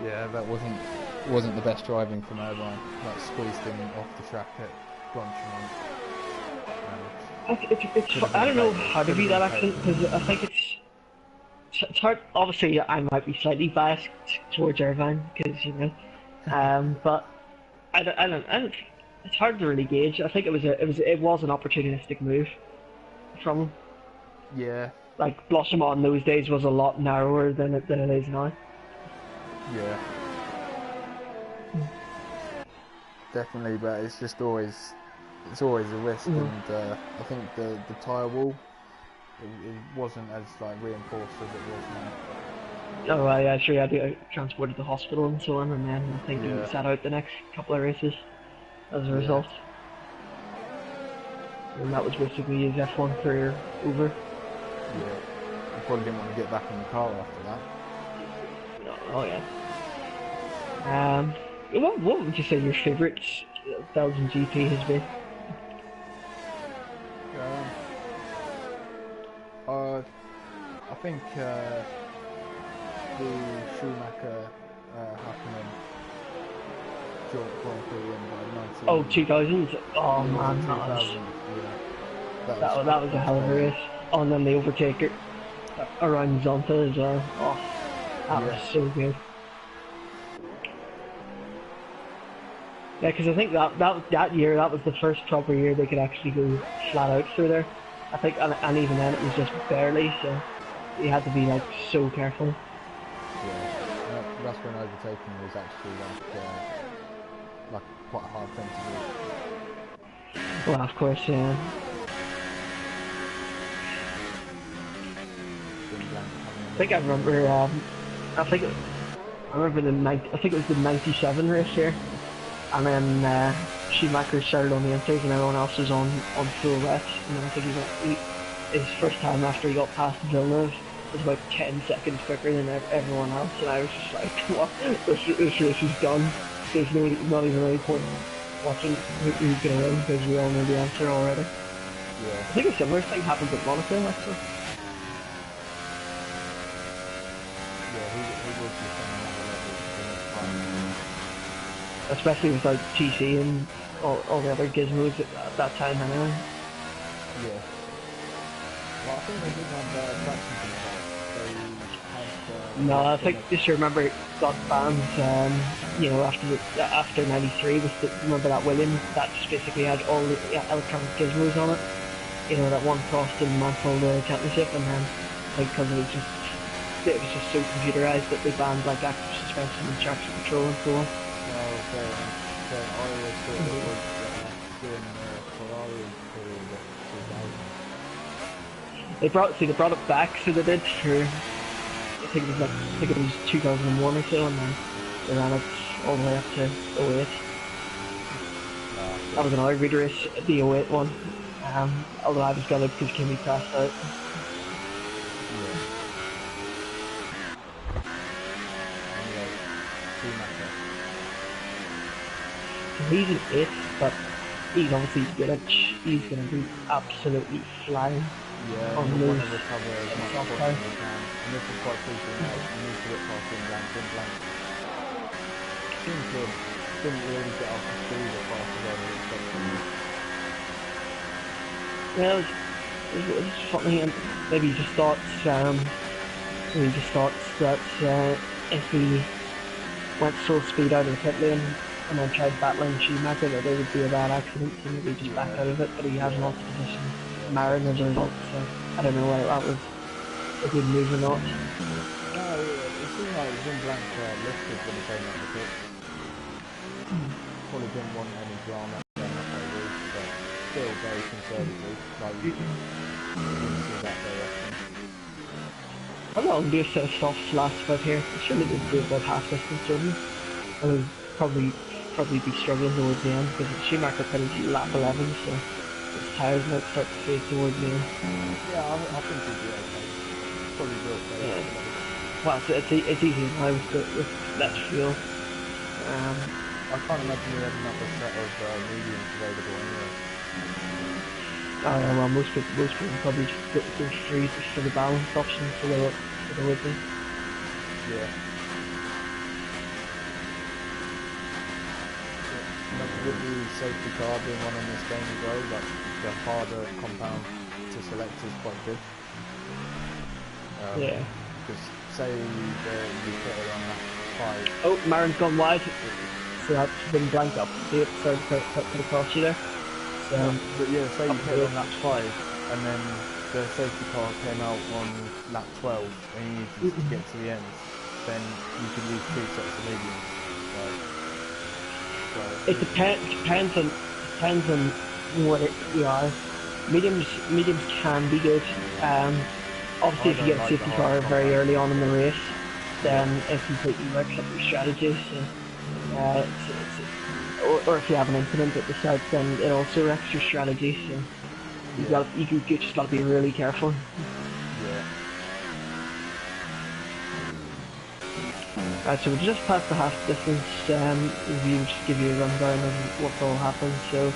yeah, that wasn't the best driving from Irvine. Like squeezed him off the track at Blanchimont. I don't know how to view that accident because I think it's hard. Obviously, I might be slightly biased towards Irvine because but I don't. It's hard to really gauge. I think it was an opportunistic move from him. Yeah, Like Blossomont in those days was a lot narrower than it is now. yeah, definitely. But it's just always a risk, and I think the tyre wall it wasn't as like reinforced as it was now. Oh, yeah, sure. He had to get transported to the hospital and so on, and then I think he Yeah, sat out the next couple of races as a yeah, result. And that was basically his F1 career over. yeah. I probably didn't want to get back in the car after that. Oh yeah. What would you say your favourite Belgian GP has been? I think the Schumacher Hakkinen joint Grand Prix in 19. Oh, 2000. Oh Was man, it 2000? Yeah, that was a hell of a race. Oh, and then the overtaker around Zonta as well. Oh, that was so good. Yeah, because I think that year that was the first proper year they could actually go flat out through there. I think, and even then it was just barely, so you had to be like so careful. Yeah, that's when overtaking was actually like quite a hard thing to do. Well, of course, yeah. I think I remember. I remember I think it was the '97 race here, and then Schumacher started on the inters and everyone else was on full wet. And then I think his first time after he got past Villeneuve was about 10 seconds quicker than everyone else, and I was just like, what? This race is done. There's not even any point watching who's going to win because we all know the answer already. Yeah. I think a similar thing happened at Monaco actually. Yeah, he was just on another level. Especially with like GC and all the other gizmos at that time anyway. Yeah. Well, I think they did have traction control. They had. No, I think just remember it got banned. After '93 was remember that Williams that just basically had all the electronic gizmos on it. You know, that one crossed and mantled the championship, and then like because it was just so computerized that they banned like active suspension and traction control and so on. Well, so I always thought it was during the Ferrari period of 2000. They brought it back, so they did for I think it was 2001 or so, and then they ran it all the way up to 08. That was another good race, the 08 one. Although I was gonna because Kimmy crashed out. Yeah. Anyway, Schumacher. He's an 8, but he's obviously he's gonna be absolutely flying. Yeah, on we want those to recover as much as possible as we can. And this is quite crucial now. We need to get past in blank. seemed to didn't really get up to speed as fast as I was expecting. Yeah, it was funny, and maybe he just thought, that if he went full speed out of the pit lane and then tried battling Schumacher, that there would be a bad accident, so maybe he just backed out of it, but he has lost position. Marin as a result, so I don't know whether that was a good move or not. No, it seemed like Vin Blanc lifted when he came out the pits. Probably didn't want any drama going up by Reed, but still very conservative. Like you didn't see that very often. How long do you set softs last about here? It surely didn't do about half distance, shouldn't it? I would probably be struggling towards the end because Schumacher put his lap 11, so his tyres might start to fade towards the end. Yeah, I think he'll be okay. Probably will fade. Yeah. Well, it's easy now with less fuel. I can't imagine we have another set of mediums available anyway. Oh yeah, well most people probably just go free for the balanced option, so they would be. Yeah. But with the safety car being one in this game as well, like the harder compound to select is quite good. Yeah. Because say you put it on that 5. Oh, Marin's gone wide, so that's been blank up. See it started to put across you there. So, but yeah, say you put it on lap 5 and then the safety car came out on lap 12 and you needed to get to the end, then you could use 2 sets of mediums. It depends on what you are. Mediums can be good. Obviously, if you get a safety car very early on in the race, then it completely works up your strategy. So, or if you have an incident at the start, then it also wrecks your strategy. So you just gotta be really careful. Yeah. Right, so we're just past the half distance review, just give you a rundown of what's all happened. So,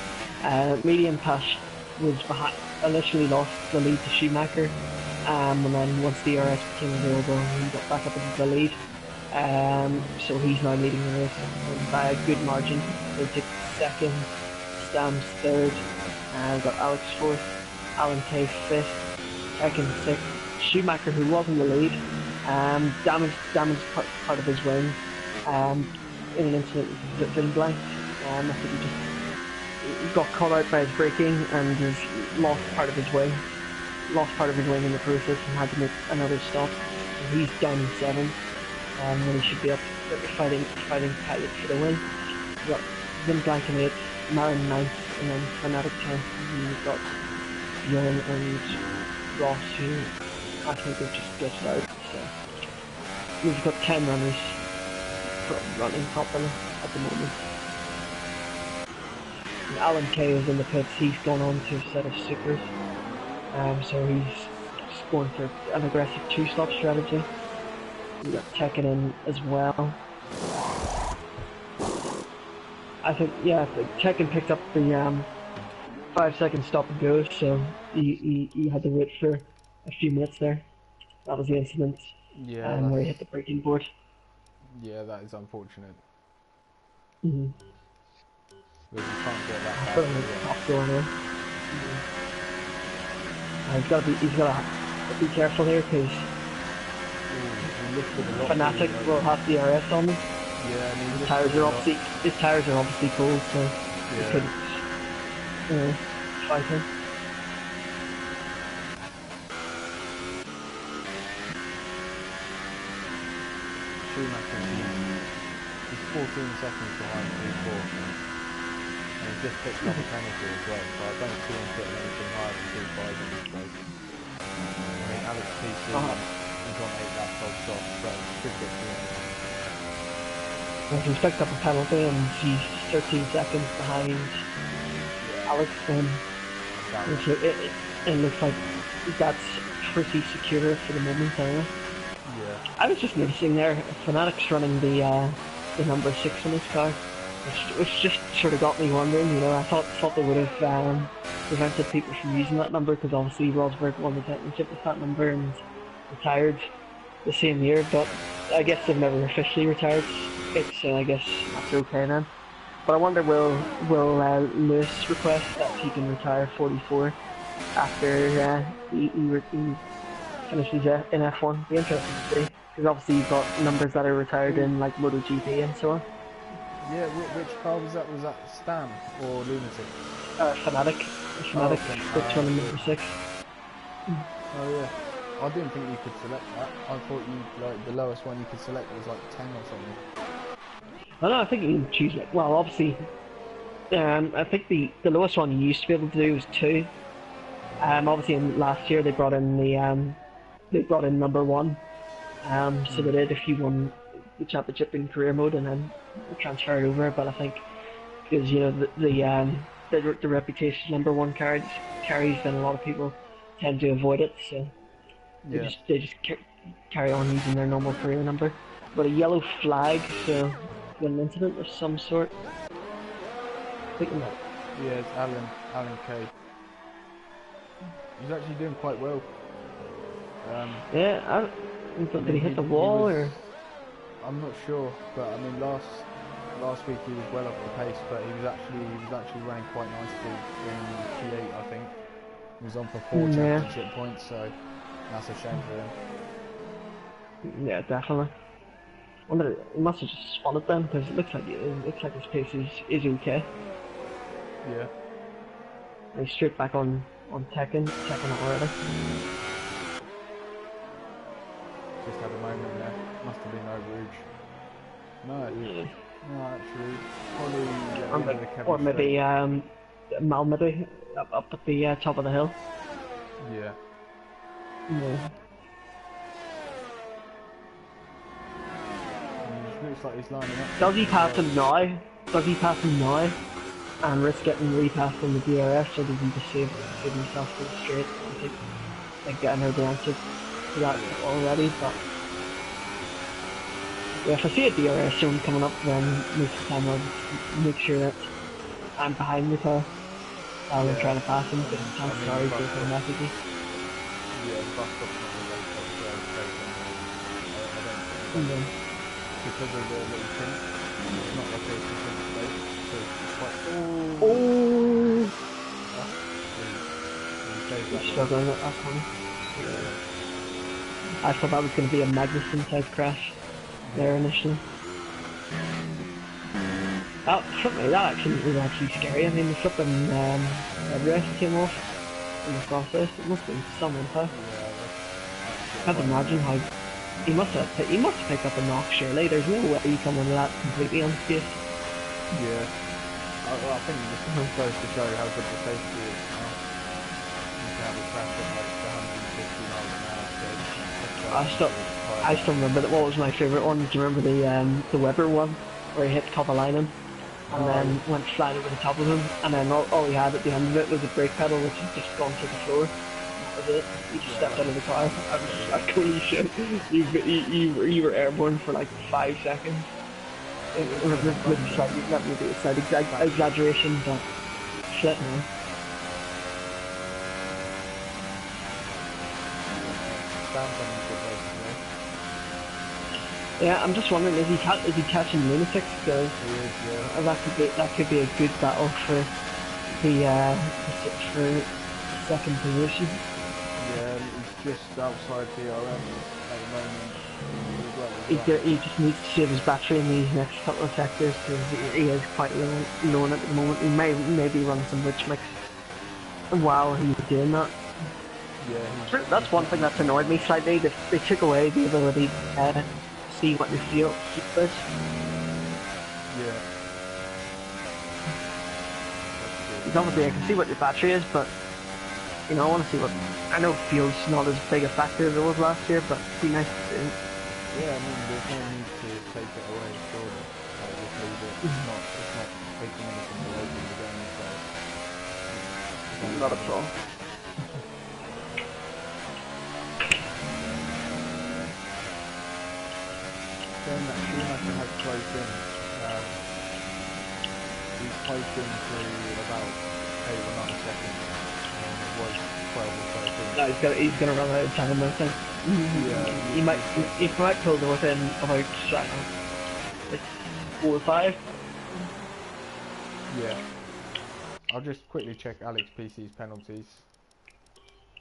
medium pass was behind, initially lost the lead to Schumacher, and then once the RS became available, he got back up into the lead. So he's now leading the race by a good margin. They took second, Stam's third, we've got Alex fourth, Alan Kay fifth, Tekken sixth, Schumacher, who was in the lead, damaged part of his wing in an incident with Vin Blanc. I think he got caught out by his braking and has lost part of his wing in the process and had to make another stop. And he's down in 7th, when he should be up fighting tightly for the win. We've got Vin Blanc in 8th, Marin 9th, and then Fanatic 10th. And we've got Bjorn and Ross, who I think have just glitched out. So we've got 10 runners running top of at the moment. And Alan Kay is in the pits. He's gone on to a set of supers, so he's just going for an aggressive 2-stop strategy. We've got Tekken in as well. I think Tekken picked up the 5-second stop and go, so he had to wait for a few minutes there. That was the incident where he hit the braking board. Yeah, that is unfortunate. Mm-hmm. But you can't get that back. Put him in the top door there. He's gotta be careful here because Fanatic will have the RS on him. Yeah, and his tires are obviously cold, so he couldn't fight him. Schumacher, he's 14 seconds behind P4, and he's just picked up a penalty as well, so I don't see him getting anything higher than P5 in this race. I mean, Alex P3, he's on 8 laps off stop, so should get to him. Well, he's picked up a penalty and he's 13 seconds behind Alex, and so it looks like that's pretty secure for the moment anyway. Yeah. I was just noticing there, Fanatic's running the number 6 on his car, which just sort of got me wondering. You know, I thought they would have prevented people from using that number because obviously Rosberg won the championship with that number and retired the same year, but I guess they've never officially retired it's I guess that's okay then. But I wonder will Lewis request that he can retire 44 after he finishes in F1? Be interesting to see because obviously you've got numbers that are retired in like MotoGP and so on. Yeah, which car was that? Was that Stan or Lunatic? Fanatic, Oh, switch on number 6. Oh yeah. I didn't think you could select that. I thought you like the lowest one you could select was like 10 or something. I know. I think you can choose like well, obviously. I think the lowest one you used to be able to do was 2. Obviously, last year they brought in number 1. So they did if you won the championship in career mode and then transferred over. But I think because you know the reputation number 1 carries, then a lot of people tend to avoid it. So Yeah. they just carry on using their normal career number. But a yellow flag, so an incident of some sort. I think that. Yeah, it's Alan Kay. He's actually doing quite well. Yeah, did he hit the wall or? I'm not sure, but I mean last week he was well off the pace, but he was actually running quite nicely in P8, I think. He was on for 4 championship points, so that's a shame for him. Yeah, definitely. I wonder he must have just spun it then because it looks like his pace is okay. Yeah. And he's straight back on Tekken it already. Just had a moment there. Must have been over Rouge. No. No, actually, probably or maybe Malmedy up at the top of the hill. Yeah. Yeah. Looks like he's lining up. Does he pass him now? Does he pass him now? And risk getting repassed on the DRS, or does he just save himself for the straight? I think I know the answer to that already, but yeah, if I see a DRS zone coming up, then most of the time I'll make sure that I'm behind the car rather than trying to pass him, because chances are he's going to message me. Yeah, the bus stop's not really like I don't think. Because of the little thing, it's not like a different space, so it's quite... Oh! He's struggling at that point. I thought that was going to be a Magnussen type crash there initially. For me, that accident was actually scary. I mean, the flipping headrest came off in the process. It must have been someone tough. I can't imagine how he must have picked up a knock. Surely, there's no way he come into that completely unscathed. Yeah, I think this goes to show how good the safety is now. You can have a crash at like 150 miles an hour. I still remember that. What was my favourite one? Do you remember the Weber one where he hit Kovalainen and then went flying over the top of him, and then all he had at the end of it was a brake pedal which had just gone to the floor. That was it. He just stepped out of the car. I was just like, holy shit! You were airborne for like 5 seconds. Maybe it's like exaggeration, but shit, man. Yeah, I'm just wondering, is he catching lunatics? Because that could be a good battle for the for second position. Yeah, he's just outside DRM at the moment. He just needs to save his battery in these next couple of sectors because he is quite low at the moment. He may be running some rich mix while he's doing that. Yeah, that's one thing that's annoyed me slightly. They took away the ability to see what the fuel is. Yeah. Because obviously I can see what your battery is, but you know, I want to see what. I know fuel's not as big a factor as it was last year, but it'd be nice to see. Yeah, I mean, there's no need to take it away, surely. It's not taking anything away from the game, so... Not at all. Saying that Schumacher has closed in, he's closed in to about 8 or 9 seconds, and it was 12 or 13. No, he's gonna run out of time, I think. Yeah, he might pull to within about, I don't know, like 4 or 5. Yeah. I'll just quickly check Alex PC's penalties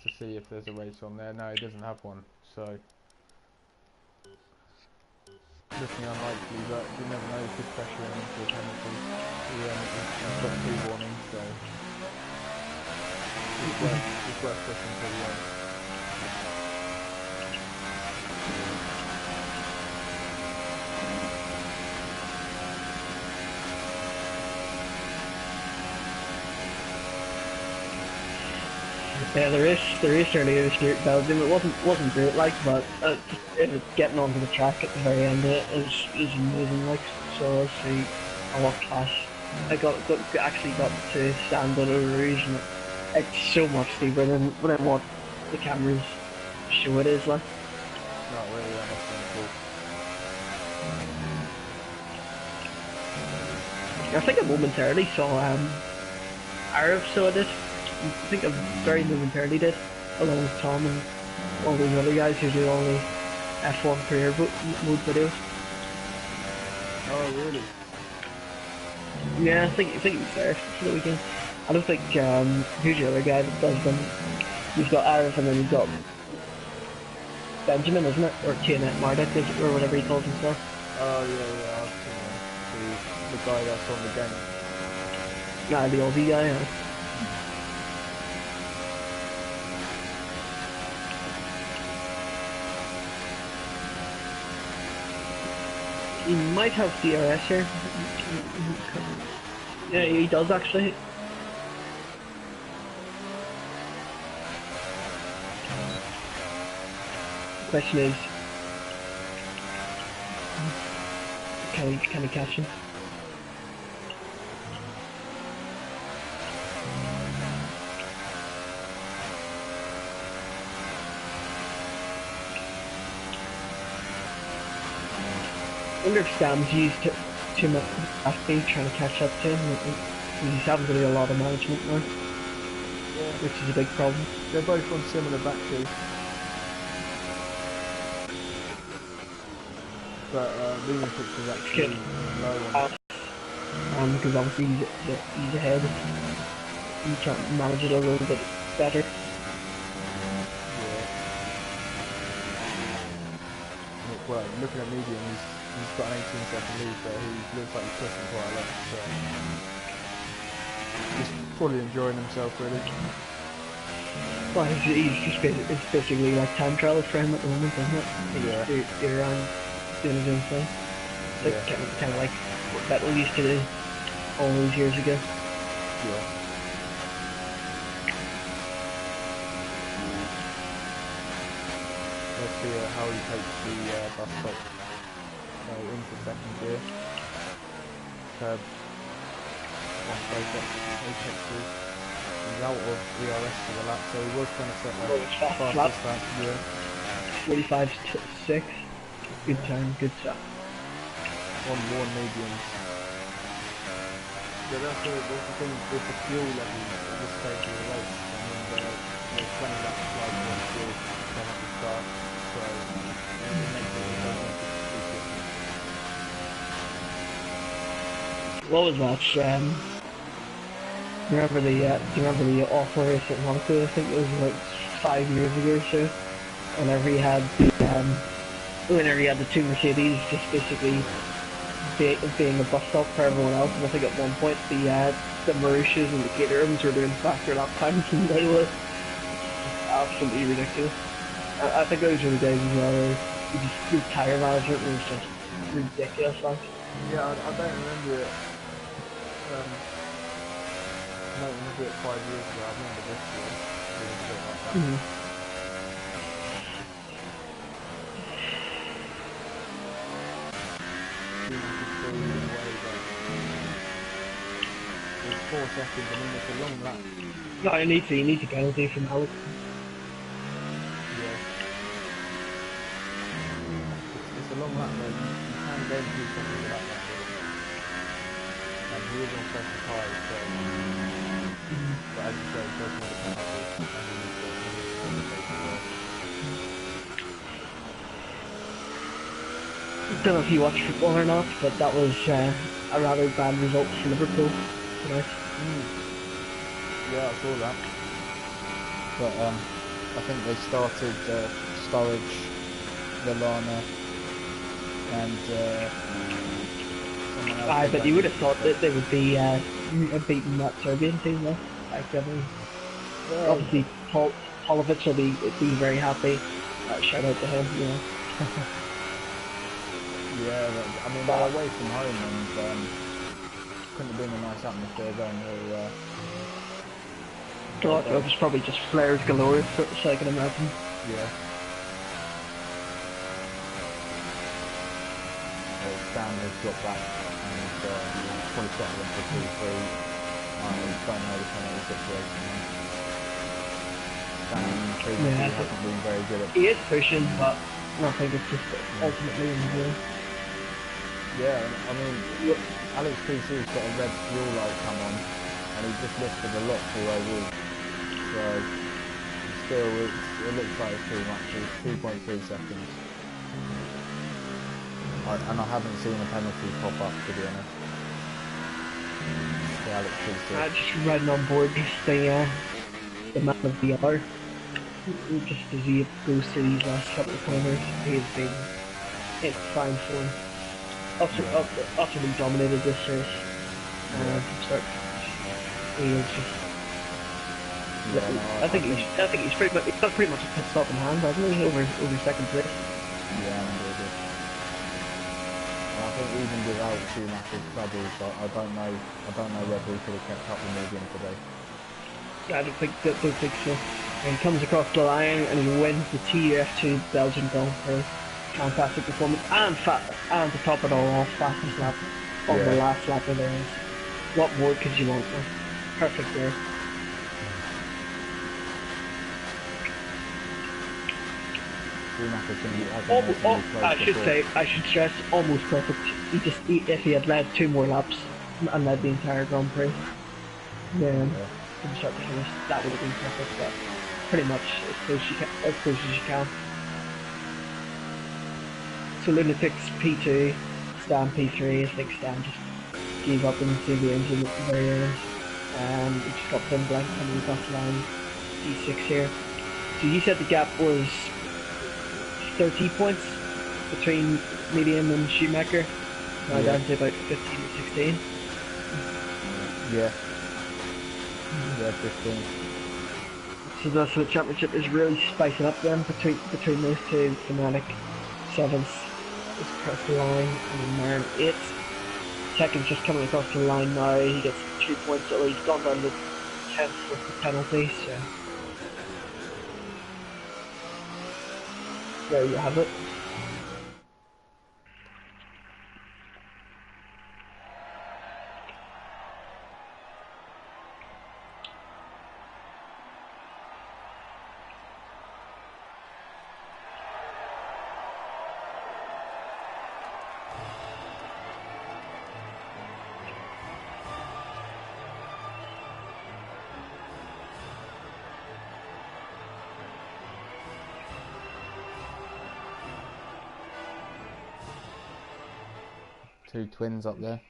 to see if there's a race on there. No, he doesn't have one, so looking unlikely, but you never know, he could pressure him into a penalty. He's got 2 warnings, so it's worth pushing to the end. Yeah, the race earlier this year at Belgium, it wasn't great like, but getting onto the track at the very end of it is amazing like. So I see a lot of class. I actually got to stand on a rouge, and it's so much deeper than what the cameras show it is like. Not really, that must have been cool. I think I momentarily saw Arab, so I did. I think I very momentarily did, along with Tom and all those other guys who do all the F1 career mode videos. Oh, really? Yeah, I think he was there for the weekend. I don't think who's the other guy that does them. You've got Arif and then you've got Benjamin, isn't it? Or TNet Marduk, or whatever he calls himself. Oh yeah, I've seen him. The guy that's on the game. Nah, the Aussie guy, yeah. He might have DRS here. Yeah, he does actually. The question is, can he catch him? I wonder if Sam's used too much capacity trying to catch up to him. He's having to do a lot of management now, which is a big problem. They're both on similar batteries. But Lunatic is actually low on because obviously he's ahead. He's trying to manage it a little bit better. Well, looking at medium, he's got an 18-second lead, but he looks like he's pushing quite a lot, so he's probably enjoying himself, really. Well, it's basically like time trial for him at the moment, isn't it? He's around doing his own thing. It's like kind of like what Vettel used to do all those years ago. Yeah. Let's see how he takes the bus stop. Into second gear. Curb. One focus. Apexes. He's out of ERS for the lap, so he was trying to set the fastest lap. Yeah. 45.6. Good time, good stuff. On more mediums. Yeah, that's the thing with the fuel levels at this stage of the race. I mean, they're 20 laps like on fuel from at the start, so it makes it What was that? Do you remember the awful race at Monaco? I think it was like 5 years ago or so. Whenever he had the 2 Mercedes just basically being a bus stop for everyone else, and I think at one point the Mauritius and the Caterhams were doing faster lap times than they were. Absolutely ridiculous. I think those were the days as well where the tyre management was just ridiculous. Like. Yeah, I don't remember it. I don't remember it 5 years ago. I remember this year. It was a bit like that. It's 4 seconds. I mean, it's a long lap. No, you need to penalty from Alex. Yeah. It's a long lap though. You can gain 2 seconds of that lap. And he is on second high, so. But as you say, it does need a penalty. And he needs to take it well. Don't know if you watch football or not, but that was a rather bad result for Liverpool tonight. Yeah, I saw that. But I think they started Sturridge, Lallana, and someone else. Aye, I but don't you would know. have thought that they would be beating that Serbian team, though. Like, I mean, Well, obviously, Polovic will be very happy. Shout out to him, you know. yeah, I mean they're But away from home, and couldn't have been a nice atmosphere going there. God, it But was probably just flares galore, so I can imagine. yeah, Stan has got back and probably settled in for 2-3. I don't know the penalty situation. Stan previously Yeah, hasn't been very good at. he is pushing, but I think it's just ultimately in the game. Yeah, I mean, Alex PC's got a red fuel light come on, and he just lifted a lot too early. So still, it looks like it's too much. It's 2.3 seconds. And I haven't seen a penalty pop up, to be honest. For Alex PC. Just riding on board, just the man of the hour. Just as he goes through these last couple of corners, he's been in fine form. Utterly dominated this race. From start to finish. He is just. Yeah, no, I think he's got pretty much a pit stop in hand, hasn't he? Over second place. Yeah, indeed. And I think even without Schumacher's troubles, I don't know whether he could have kept up with Medium today. I don't think so. And he comes across the line and he wins the TUF2 Belgium Grand Prix. Fantastic performance, and to top it all off, fastest lap on the last lap of the race. What more could you want? Perfect there. Schumacher's going to be I should stress, almost perfect. If he had led 2 more laps and led the entire Grand Prix, then from start to finish, that would have been perfect. But pretty much as close as you can. So Lunatic's P2, Stan P3. I think Stan just gave up into the engine at the very end. He just got Vin Blank coming across the line. P6 here. So you said the gap was 30 points between Medium and Schumacher. Now down to about 15 to 16. Yeah. Yeah, 15. So the championship is really spicing up then between those two. Fanatic 7th is across the line, and then Marin 8th. Second's just coming across the line now. He gets 3 points. So he's gone down to 10th with the penalty. So there you have it. Two twins up there.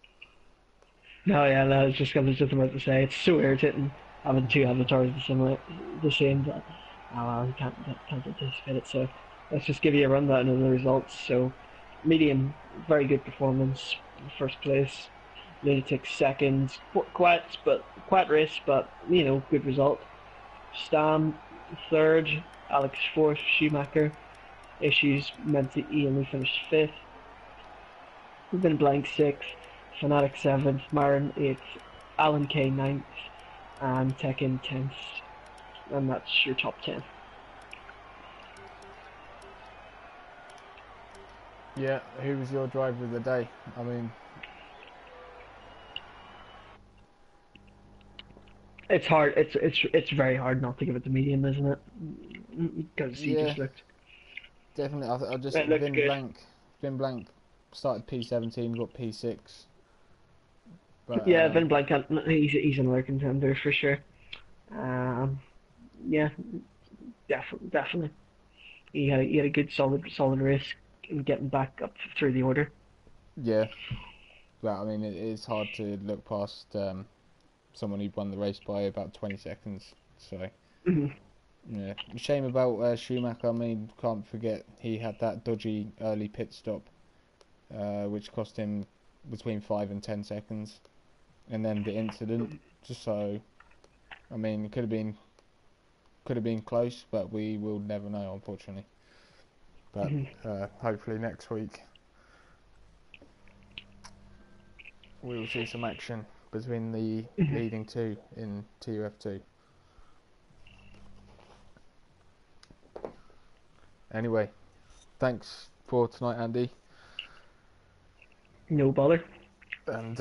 No, yeah, no, I was just about to say, it's so irritating having 2 avatars the same, but you can't anticipate it. So let's just give you a rundown of the results. So Medium, very good performance, first place. Lunatic second, quiet race, but you know, good result. Stam third, Alex fourth, Schumacher. Issues meant that he only finished fifth. We've been blank sixth, Fanatic 7th, Marin 8th, Alan K 9th, and Tekken 10th. And that's your top 10. Yeah, who was your driver of the day? I mean, it's hard. It's very hard not to give it to Medium, isn't it? Because he just looked. Definitely. I just It looked Vin good. Blank started P17, got P6. But Yeah, Vin Blank, he's another contender for sure. Yeah, definitely. He had a good solid race. and getting back up through the order. Yeah, but I mean, it is hard to look past someone who won the race by about 20 seconds. So, Mhm. yeah. Shame about Schumacher. I mean, can't forget he had that dodgy early pit stop, which cost him between 5 and 10 seconds. And then the incident. Just so, I mean, it could have been close, but we will never know, unfortunately. But Mhm. hopefully next week we will see some action between the Mhm. leading two in TUF2. Anyway, thanks for tonight, Andy, No bother. and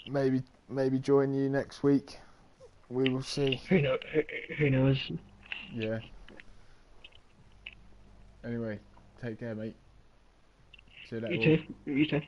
maybe join you next week. We will see. Who knows? Yeah. Anyway, take care, mate. See you later. You All. too. You too.